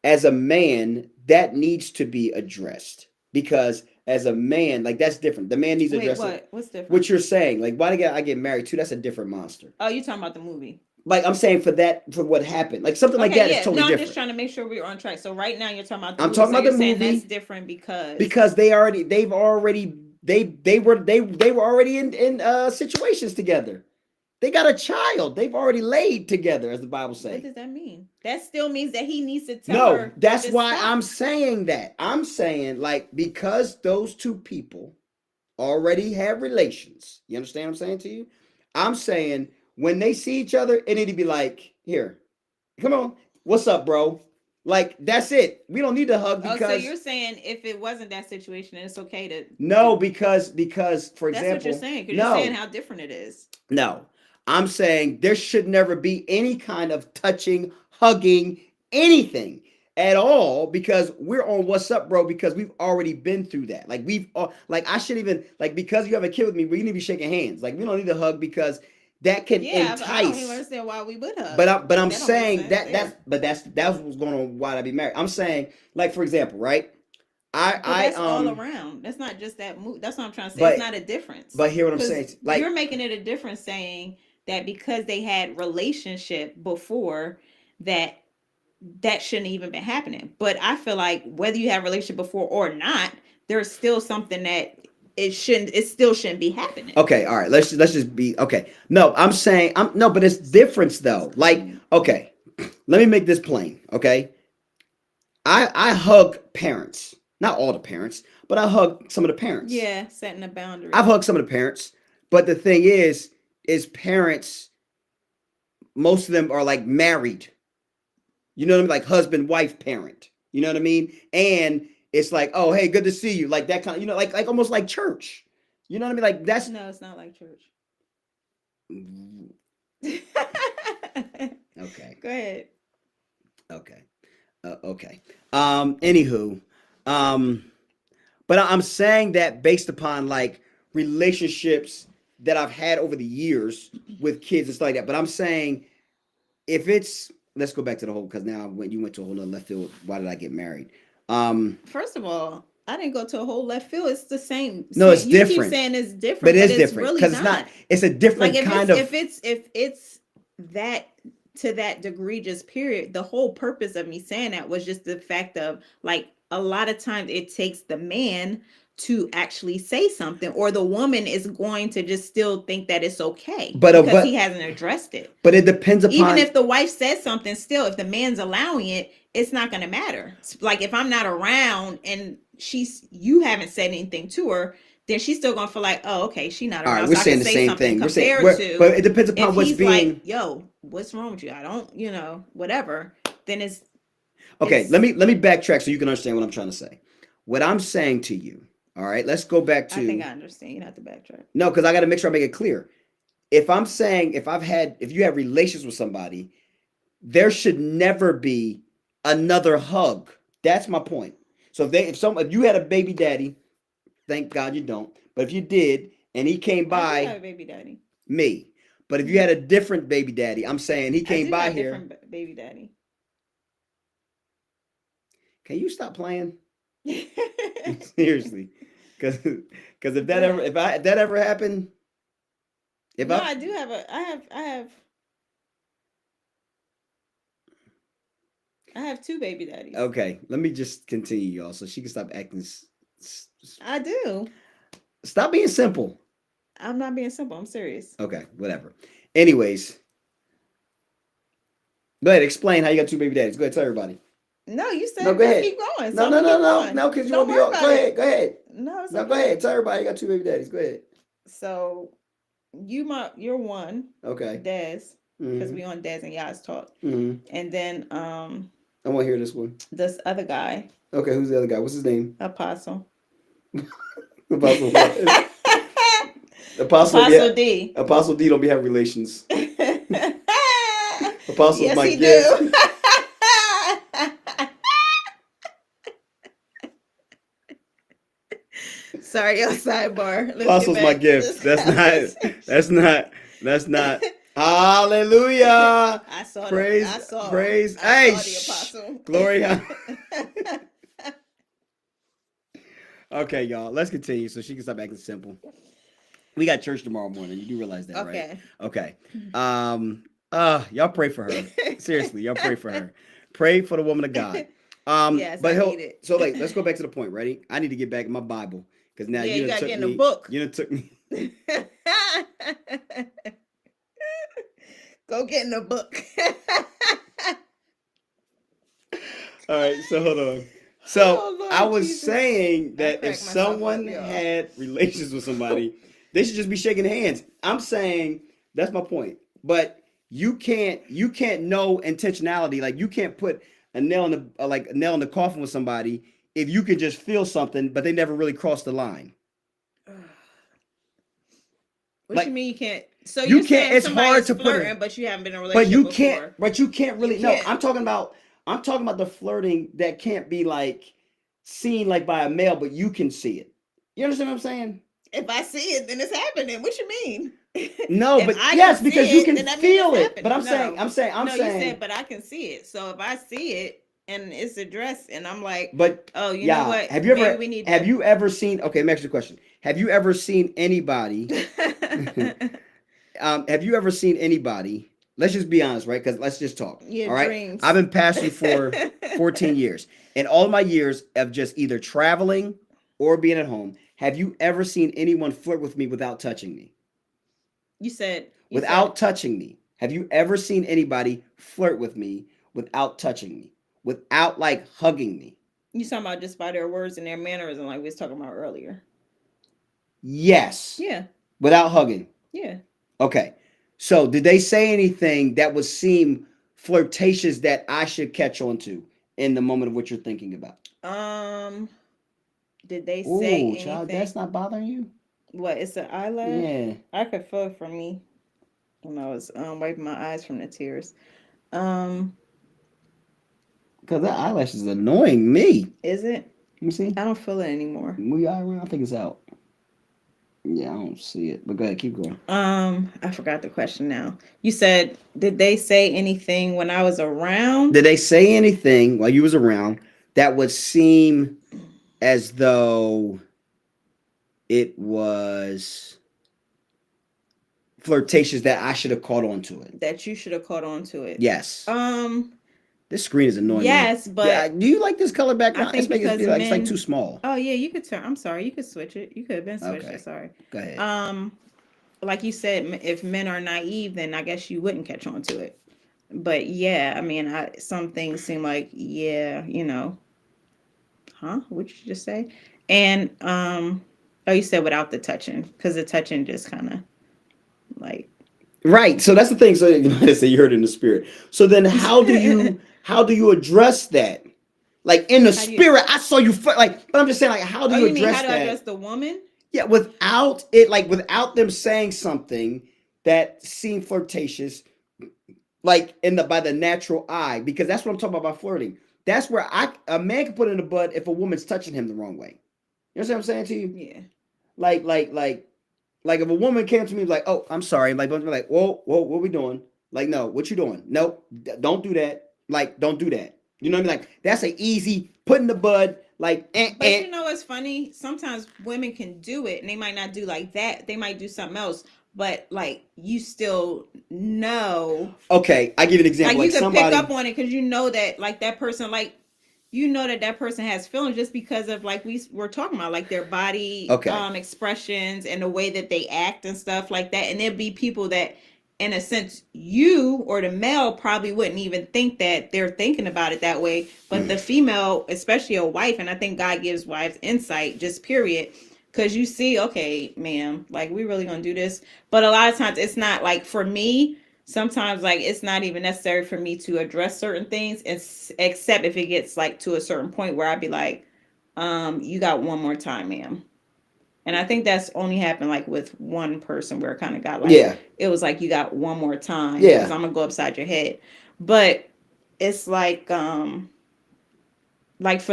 As a man, that needs to be addressed because as a man, like that's different. The man needs to Wait, address it. what's different? What you're saying, like why did I get married too? That's a different monster. Oh, you talking about the movie? Like I'm saying for what happened, like something like Okay, that is yeah. totally No, I'm different. just trying to make sure we're on track. So right now you're talking about the I'm movie. talking So about you're the saying movie that's different because they were already in situations together. They got a child. They've already laid together, as the Bible says. What does that mean? That still means that he needs to tell No, her. that's to why stop. I'm saying that. I'm saying like because those two people already have relations. You understand what I'm saying to you? I'm saying when they see each other, it need to be like, here, come on, what's up, bro? Like that's it. We don't need to hug because. Oh, so you're saying if it wasn't that situation, then it's okay to. No, because for That's example, what you're saying, because no, you're saying how different it is. no. I'm saying there should never be any kind of touching, hugging, anything at all because we're on what's up, bro, because we've already been through that. Like like I should even like because you have a kid with me, we need to be shaking hands. Like we don't need to hug because that can Yeah, but I don't even entice. understand why we would hug. But I'm That don't make saying sense there. that's what's going on. Why I be married? I'm saying like for example, right? But that's all around. That's not just that move. That's what I'm trying to say. But It's not a difference. but hear what I'm Because saying? Like you're making it a difference saying that because they had relationship before that shouldn't even been happening. But I feel like whether you have a relationship before or not, there's still something that it still shouldn't be happening. okay, all right. Let's just be okay. No, I'm saying I'm no, but it's difference though. Like okay, let me make this plain. Okay, I hug parents, not all the parents, but I hug some of the parents. Yeah, setting a boundary. I've hugged some of the parents, but the thing is parents. Most of them are like married. You know what I mean? Like husband, wife, parent. You know what I mean? And it's like, oh, hey, good to see you. Like that kind of, like almost like church. You know what I mean? Like that's No, it's not like church. okay. Go ahead. Okay. Okay. Anywho, but I'm saying that based upon like relationships that I've had over the years with kids and stuff like that. But I'm saying if it's let's go back to the whole because now when you went to a whole other left field, why did I get married? First of all, I didn't go to a whole left field. It's the same. No, it's you different. keep saying it's different, but it is it's different really because it's not. It's a different like kind of. if it's that to that egregious period, the whole purpose of me saying that was just the fact of like a lot of times it takes the man to actually say something, or the woman is going to just still think that it's okay because he hasn't addressed it. But it depends upon even if the wife says something, still if the man's allowing it, it's not going to matter. Like if I'm not around and you haven't said anything to her, then she's still gonna feel like, oh, okay, she's not around. All right, we're saying the same thing. We're saying, but it depends upon what's being. Like, yo, what's wrong with you? I don't, whatever. Then it's okay. Let me backtrack so you can understand what I'm trying to say. What I'm saying to you. All right, let's go back to. I think I understand. You have to backtrack. No, because I got to make sure I make it clear. If I'm saying if you have relations with somebody, there should never be another hug. That's my point. So if you had a baby daddy, thank God you don't. But if you did, and he came by, I do have a baby daddy. Me. But if you had a different baby daddy, I'm saying he came by here. Different baby daddy. Can you stop playing? Seriously, because if that ever happened, I do have I have two baby daddies. Okay, let me just continue, y'all, so she can stop acting. I do. Stop being simple. I'm not being simple. I'm serious. Okay, whatever. Anyways, go ahead. Explain how you got two baby daddies. Go ahead, tell everybody. No, you said no. Go ahead. Keep going. No, because you want to be all. Go ahead. Go ahead. No, go ahead. Tell everybody you got two baby daddies. Go ahead. So, you're one. Okay. Des, because we on Des and Yall's Talk. Mm-hmm. And then I want to hear this one. This other guy. Okay, who's the other guy? What's his name? Apostle. Apostle. Apostle D. Apostle D don't be having relations. Apostle Apostles Yes, my he gift. do. Sorry, your sidebar. Let's Apostles get my back to gift. this That's not. That's not. That's not. I Hallelujah. saw the. Praise. I saw him. Praise. I Hey. saw the apostle. Glory. Okay, y'all. Let's continue so she can stop acting simple. We got church tomorrow morning. You do realize that, right? Okay. Okay. Y'all pray for her. Seriously, y'all pray for her. Pray for the woman of God. Yes, but I he'll need it. so like let's go back to the point. Ready? I need to get back in my Bible because now Yeah, you you done gotta took get in the me. book. You done took me. Go get in the book. All right, so hold on. So Oh, Lord I was Jesus. saying I that if cracked myself someone up, y'all. had relations with somebody, they should just be shaking hands. I'm saying that's my point. But you can't know intentionality. Like you can't put a nail in the like a nail in the coffin with somebody if you can just feel something, but they never really crossed the line. What Like you mean you can't? So you you're can't. saying It's somebody hard is to put flirting, a. but you haven't been in a But relationship you can't. before. But you can't really. You No, can't. I'm talking about. I'm talking about the flirting that can't be like seen like by a male, but you can see it. You understand what I'm saying? If I see it, then it's happening. What you mean? No, If but I yes, can because see you it, can then that means it's feel it. But happening. I'm No, you saying. said, but I can see it. So if I see it and it's addressed, and I'm like, But oh, you know yeah, what? Maybe we need to. have you ever seen? Okay, let me ask you a question. Have you ever seen anybody? Have you ever seen anybody? Let's just be honest, right? Because let's just talk. Your All right. dreams. I've been pastoring for 14 years. In all my years of just either traveling or being at home, have you ever seen anyone flirt with me without touching me? You said Without touching me. Have you ever seen anybody flirt with me without touching me? Without like hugging me? you talking about just by their words and their mannerism, like we was talking about earlier. Yes. Yeah. Without hugging. Yeah. Okay. So did they say anything that would seem flirtatious that I should catch on to in the moment of what you're thinking about? Did they say Ooh, anything? child, that's not bothering you? What? It's an eyelash. Yeah. I could feel it from me when I was wiping my eyes from the tears. Um, Because that eyelash is annoying me. is it? Let me see. I don't feel it anymore. Move your eye around. I think it's out. Yeah, I don't see it. But go ahead, keep going. I forgot the question now. You said, did they say anything when I was around? Did they say anything while you was around that would seem as though it was flirtatious that I should have caught on to it? That you should have caught on to it. Yes. Um, This screen is annoying. yes, me. but Yeah, do you like this color background? I think It's because feel like it's like men- too small. Oh yeah, you could turn. I'm sorry, you could switch it. You could have been switched Okay. it. Sorry. Go ahead. Like you said, if men are naive, then I guess you wouldn't catch on to it. But yeah, I mean, some things seem like yeah, huh? What did you just say? And oh, you said without the touching, because the touching just kind of like Right. So that's the thing. So you might say you heard it in the spirit. So then how do you address that? Like in the How do you- spirit, I saw you like. But I'm just saying, like, how do oh, you you mean address how do that? I address the woman? Yeah, without it, like without them saying something that seemed flirtatious, like in the by the natural eye, because that's what I'm talking about flirting. That's where a man can put in the bud if a woman's touching him the wrong way. You know what I'm saying to you? Yeah. Like if a woman came to me like, oh, I'm sorry, like, but like, whoa, what we doing? Like, no, what you doing? No, don't do that. Like, don't do that. You know what I mean? Like, that's an easy put in the bud. Like, But you know what's funny? Sometimes women can do it, and they might not do like that. They might do something else, but like you still know. Okay, I give you an example. Like you can somebody, pick up on it because you know that like that person like. You know that person has feelings just because of like we were talking about like their body expressions and the way that they act and stuff like that. And there'd be people that in a sense you or the male probably wouldn't even think that they're thinking about it that way, but the female, especially a wife, and I think God gives wives insight just period, because you see, okay, ma'am, like we really gonna do this. But a lot of times it's not. Like for me, sometimes like it's not even necessary for me to address certain things, except if it gets like to a certain point where I'd be like, you got one more time, ma'am. And I think that's only happened like with one person where it kind of got like, it was like you got one more time because I'm gonna go upside your head. But it's like for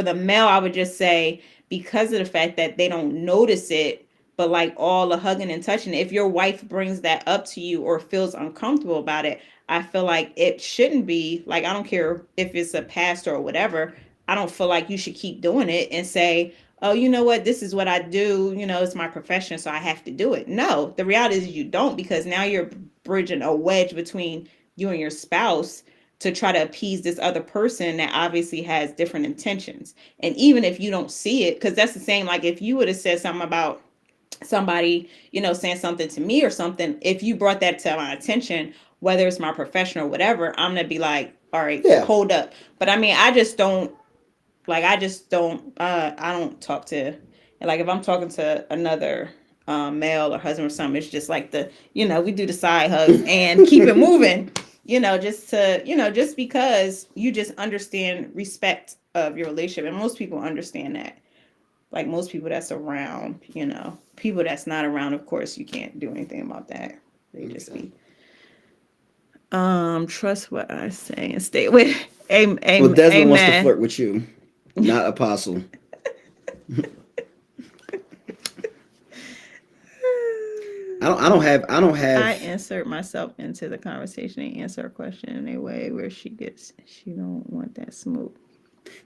the male, I would just say because of the fact that they don't notice it, but like all the hugging and touching, if your wife brings that up to you or feels uncomfortable about it, I feel like it shouldn't be like, I don't care if it's a pastor or whatever. I don't feel like you should keep doing it and say, oh, you know what, this is what I do. It's my profession, so I have to do it. No, the reality is you don't, because now you're bridging a wedge between you and your spouse to try to appease this other person that obviously has different intentions. And even if you don't see it, because that's the same, like if you would have said something about somebody, saying something to me or something, if you brought that to my attention, whether it's my profession or whatever, I'm going to be like, all right, Yeah. hold up. But I mean, I don't talk to, like if I'm talking to another male or husband or something, it's just like we do the side hugs and keep it moving, just because you just understand respect of your relationship. And most people understand that. Like most people that's around, people that's not around, of course, you can't do anything about that. They just be, trust what I say and stay with. Well, Desmond wants to Amen. flirt with you, not Apostle. I don't have. I insert myself into the conversation and answer a question in a way where she don't want that smoke.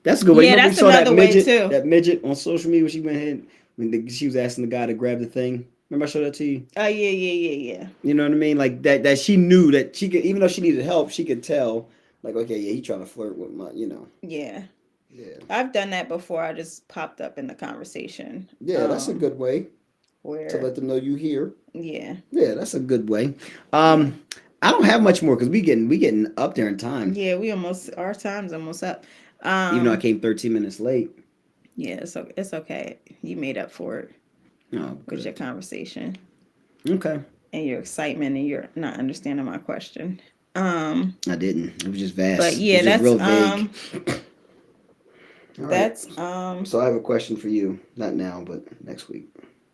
That's a good way. Yeah, Remember we that's saw another way too. that midget on social media when she went ahead she was asking the guy to grab the thing. Remember I showed that to you? Oh yeah. You know what I mean? Like that she knew that she could, even though she needed help, she could tell. Like, okay, yeah, he trying to flirt with my, Yeah. Yeah. I've done that before. I just popped up in the conversation. Yeah, that's a good way to let them know you here. Yeah. Yeah, that's a good way. Yeah. I don't have much more because we getting up there in time. Yeah, our time's almost up. Even though I came 13 minutes late. Yeah, so it's okay. You made up for it with your conversation. Okay. And your excitement and your not understanding my question. I didn't. It was just vast. But yeah, that's real vague. That's So I have a question for you, not now, but next week.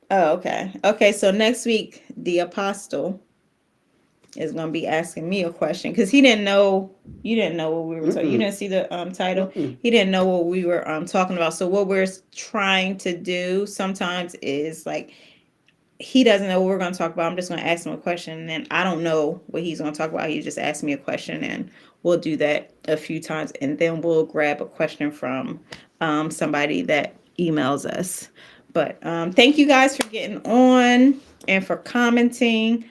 Oh, okay. Okay, so next week the apostle is going to be asking me a question because you didn't know what we were talking. You didn't see the title. He didn't know what we were talking about. So what we're trying to do sometimes is like he doesn't know what we're going to talk about. I'm just going to ask him a question, and then I don't know what he's going to talk about. He just asked me a question, and we'll do that a few times, and then we'll grab a question from somebody that emails us. But thank you guys for getting on and for commenting.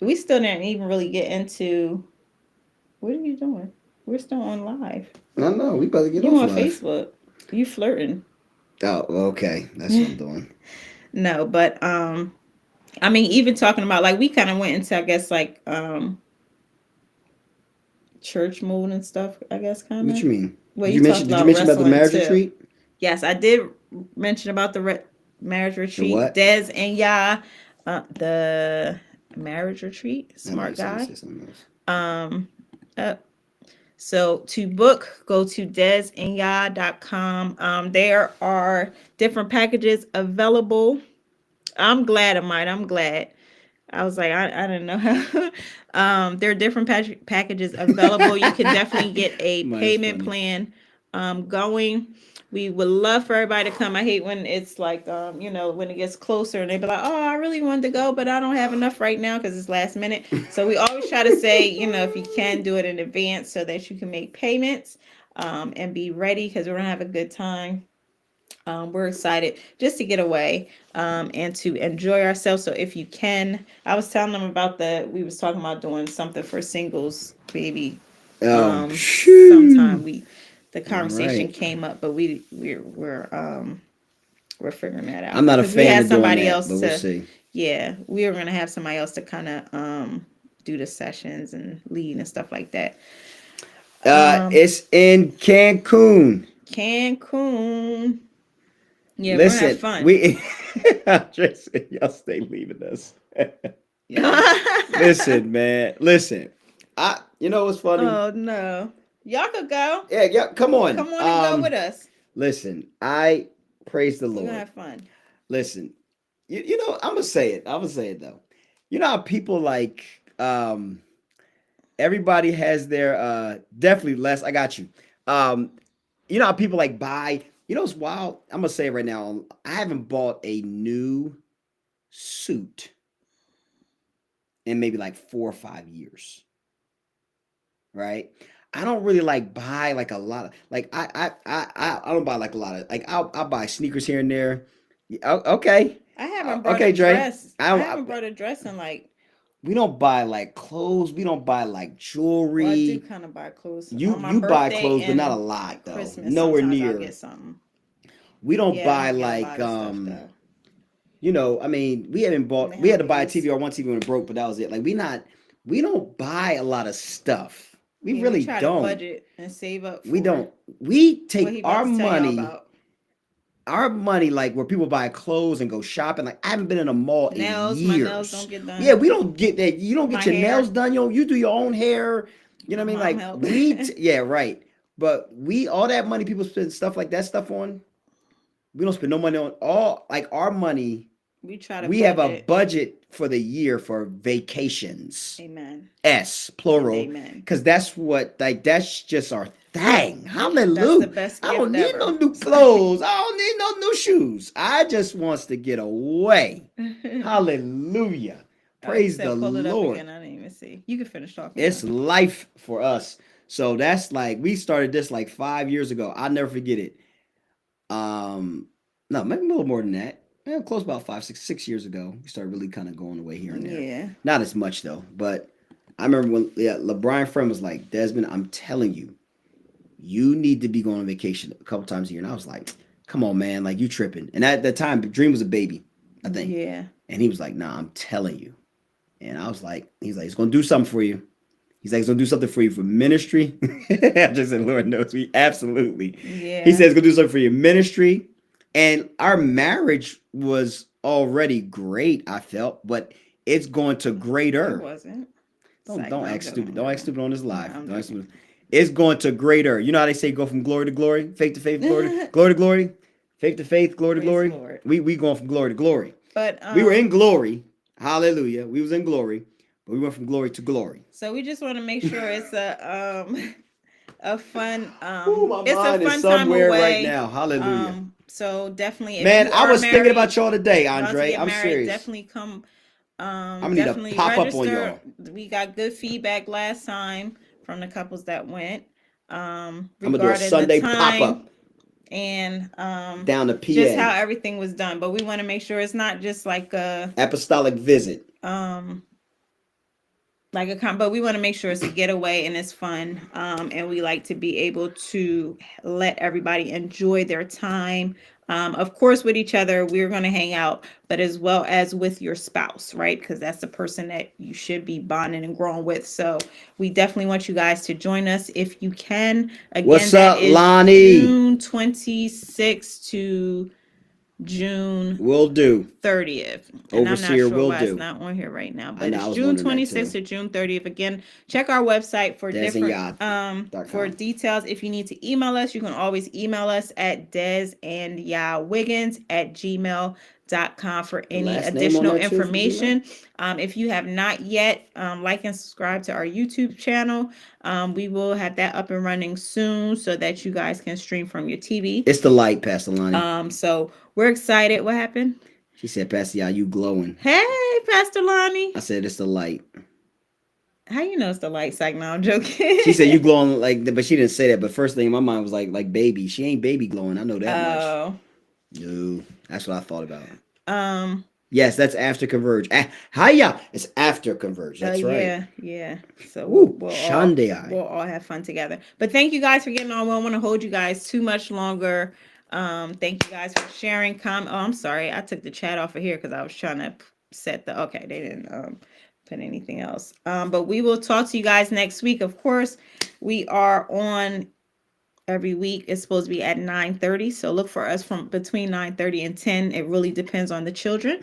We still didn't even really get into what are you doing? We're still on live. I know. We better get you off on live. Facebook. You flirting. Oh, okay. That's what I'm doing. No, but I mean, even talking about like we kind of went into, I guess, like church mode and stuff. I guess kind of. What you mean? Well, Did you mention about the marriage retreat? Yes, I did mention about the marriage retreat. what? Des and Ya, the marriage retreat. Smart guy. So to book, go to desandya.com. There are different packages available. I'm glad, I'm glad. I was like, I didn't know how. There are different packages available. You can definitely get a payment plan going. We would love for everybody to come. I hate when it's like, when it gets closer and they be like, oh, I really wanted to go, but I don't have enough right now because it's last minute. So we always try to say, if you can do it in advance so that you can make payments and be ready because we're going to have a good time. We're excited just to get away and to enjoy ourselves. So if you can, I was telling them about we was talking about doing something for singles, baby. Sometime the conversation came up, but we're figuring that out. I'm not a fan of doing that, but we'll see. Yeah, we were gonna have somebody else to kind of do the sessions and lead and stuff like that. It's in Cancun. Yeah, listen, we're gonna have fun. Y'all stay leaving us. Listen, man. Listen. You know what's funny? Oh no. Y'all could go. Yeah, come on. Come on and go with us. Listen, I praise the Lord. We're gonna have fun. Listen, I'm gonna say it. I'm gonna say it though. You know how people like everybody has their definitely less. I got you. Um, you know how people like buy. You know, it's wild. I'm gonna say it right now. I haven't bought a new suit in maybe like 4 or 5 years. Right? I don't really like buy like a lot of like I don't buy like a lot of like I'll buy sneakers here and there. Okay, I haven't brought a okay, Dre. dress. I haven't brought a dress in like. We don't buy like clothes. We don't buy like Well, I do jewelry. kind of buy clothes on my You buy birthday clothes, but not a and lot at though. Christmas. Nowhere Sometimes I'll near. get something. We don't Yeah, I buy don't get a like lot of stuff though. you know, I mean, we haven't And bought. they We had have to buy a these. TV or one TV when it broke, but that was it. Like we don't buy a lot of stuff. We Yeah, we really try to don't. budget and save up We for don't. We what take he about to tell y'all about. our money, like where people buy clothes and go shopping. Like I haven't been in a mall in Nails, my nails years. don't get Yeah, done. we don't get that. You don't get My your nails hair, done. You do your own hair. You know my what I mean? mom Like helped. yeah, right. But we all that money people spend stuff like that stuff on. We don't spend no money on all like our money. We try to We have a budget. budget for the year for vacations. Amen. S And plural, amen. because that's what like that's just our thing. That's the Hallelujah. best I gift don't need no ever. new clothes. I don't need no new shoes. I just wants to get away. Hallelujah. Oh, you Praise the said pull it up Lord. again. I didn't even see. You can finish talking It's now. life for us. So that's like we started this like 5 years ago. I'll never forget it. No, maybe a little more than that. Yeah, close about 5, 6 years ago. We started really kind of going away here and there. Yeah. Not as much though, but I remember when LeBron friend was like, Desmond, I'm telling you, you need to be going on vacation a couple times a year. And I was like, come on, man, like you tripping. And at that time, Dream was a baby, I think. Yeah. And he was like, nah, I'm telling you. And I was like, he's like, he's gonna do something for you. He's like, he's gonna do something for you for ministry. I just said, Lord knows, we absolutely. Yeah. He said he's gonna do something for your ministry. And our marriage was already great, I felt, but it's going to It greater. wasn't. Don't act stupid. Don't act stupid on this live. I'm Don't act joking. stupid. It's going to greater. You know how they say go from glory to glory, faith to faith, glory to glory to glory, faith to faith, glory to Praise glory. the Lord. We going from glory to glory. But We were in glory. Hallelujah. We was in glory, but we went from glory to glory. so we just want to make sure it's a fun Ooh, my it's a mind is fun time somewhere right away. now. Hallelujah. So definitely if Man, you I are was thinking married, about y'all today, about to Andre. get I'm married, serious. definitely come I'm gonna need to definitely pop up on register. y'all. We got good feedback last time from the couples that went I'm gonna do a regarding the Sunday pop time up and down to just how PA. everything was done. But we want to make sure it's not just like a Apostolic visit. but we want to make sure it's a getaway and it's fun, and we like to be able to let everybody enjoy their time, of course with each other. We're going to hang out, but as well as with your spouse, right? Because that's the person that you should be bonding and growing with. So we definitely want you guys to join us if you can. Again, What's that up, is Lonnie? June 26th to June Will do. 30th. And I'm not Overseer sure will why it's do. not on here right now, I but know, I it's was June wondering that 26th too. to June 30th. Again, check our website for different for DesandYah.com. details. If you need to email us, you can always email us at desandyawiggins@gmail.com for The any last name on additional there too for the information. If you have not yet, like and subscribe to our YouTube channel. We will have that up and running soon so that you guys can stream from your TV. It's the light, Pastor Lonnie. So we're excited. What happened? She said, Pastor Yah, you glowing. Hey, Pastor Lonnie. I said, it's the light. How you know it's the light side? No, I'm joking. She said you glowing like, but she didn't say that. But first thing in my mind was like baby. She ain't baby glowing. I know that much. No, that's what I thought about. Yes, that's after Converge. Hiya, it's after Converge. That's right. Yeah. So we'll all have fun together. But thank you guys for getting on. We don't want to hold you guys too much longer. Thank you guys for sharing. Oh, I'm sorry, I took the chat off of here because I was trying to set the. Okay, they didn't put anything else. But we will talk to you guys next week. Of course, we are on every week. It's supposed to be at 9:30. So look for us from between 9:30 and 10. It really depends on the children.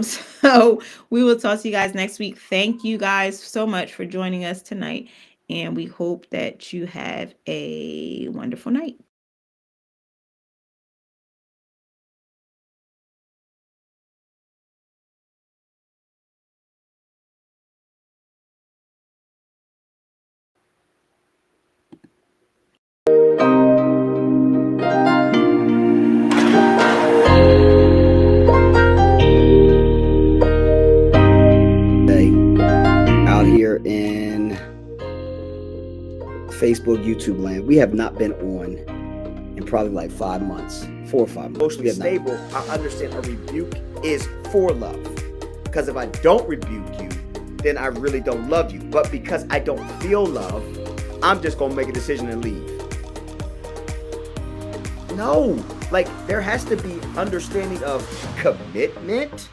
So we will talk to you guys next week. Thank you guys so much for joining us tonight. And we hope that you have a wonderful night. Facebook, YouTube land. We have not been on in probably like 5 months, 4 or 5 months. Emotionally stable, I understand a rebuke is for love. Because if I don't rebuke you, then I really don't love you. But because I don't feel love, I'm just going to make a decision and leave. No, like there has to be understanding of commitment,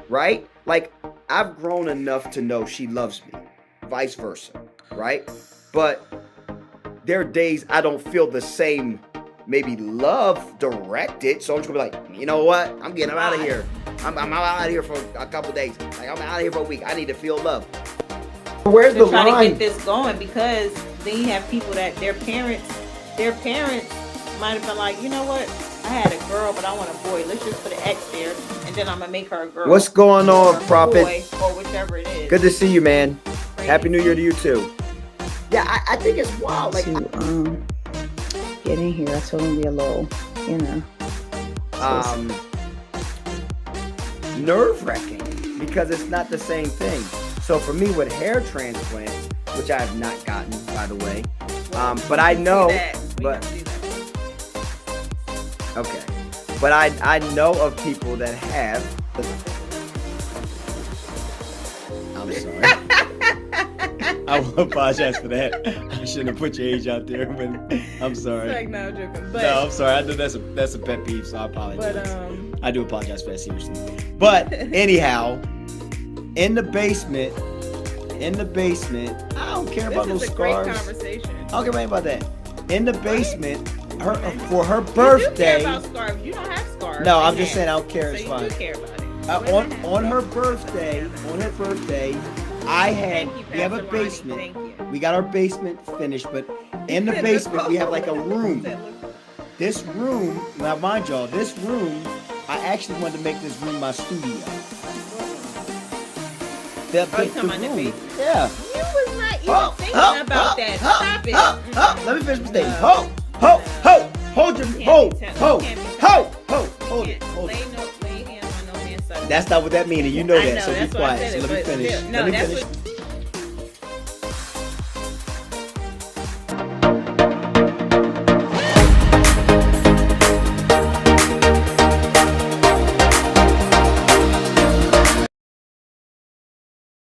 right? Like I've grown enough to know she loves me, vice versa, right? But there are days I don't feel the same, maybe love directed. So I'm just gonna be like, you know what? I'm getting out of here. I'm out of here for a couple of days. Like I'm out of here for a week. I need to feel love. Where's the line? Trying to get this going, because then you have people that their parents might have been like, you know what? I had a girl, but I want a boy. Let's just put an X there, and then I'm gonna make her a girl. What's going on, or Prophet? Boy, or whichever it is. Good to see you, man. Crazy. Happy New Year to you too. Yeah, I think it's wild. Like, To get in here, I told him to be a little, nerve-wracking because it's not the same thing. So for me with hair transplant, which I have not gotten, by the way, but I know, okay, but I know of people that have. I'm sorry. I will apologize for that. I shouldn't have put your age out there, but I'm sorry. Like, no, joking. But, No, I'm sorry. I know that's a pet peeve, so I apologize. But I do apologize for that, seriously. But anyhow, in the basement, I don't care about those this is a great scars. conversation. I don't care about that. In the basement, for her birthday. You do care about scarves. You don't have scarves. No, I'm just saying I don't care. So It's you fine. do care about it. On her birthday, we have a basement. Thank you. We got our basement finished, but in the basement we have like a room. This room, now mind y'all, this room, I actually wanted to make this room my studio. You talking about the basement? Yeah. You was not even thinking about that. Stop it. Let me finish my statement. No. Hold it. Lay hands on no man's side. That's not what that means, and you know I that, know, so be that's why I quiet. said So it, let me but finish. still, no, Let me that's finish. what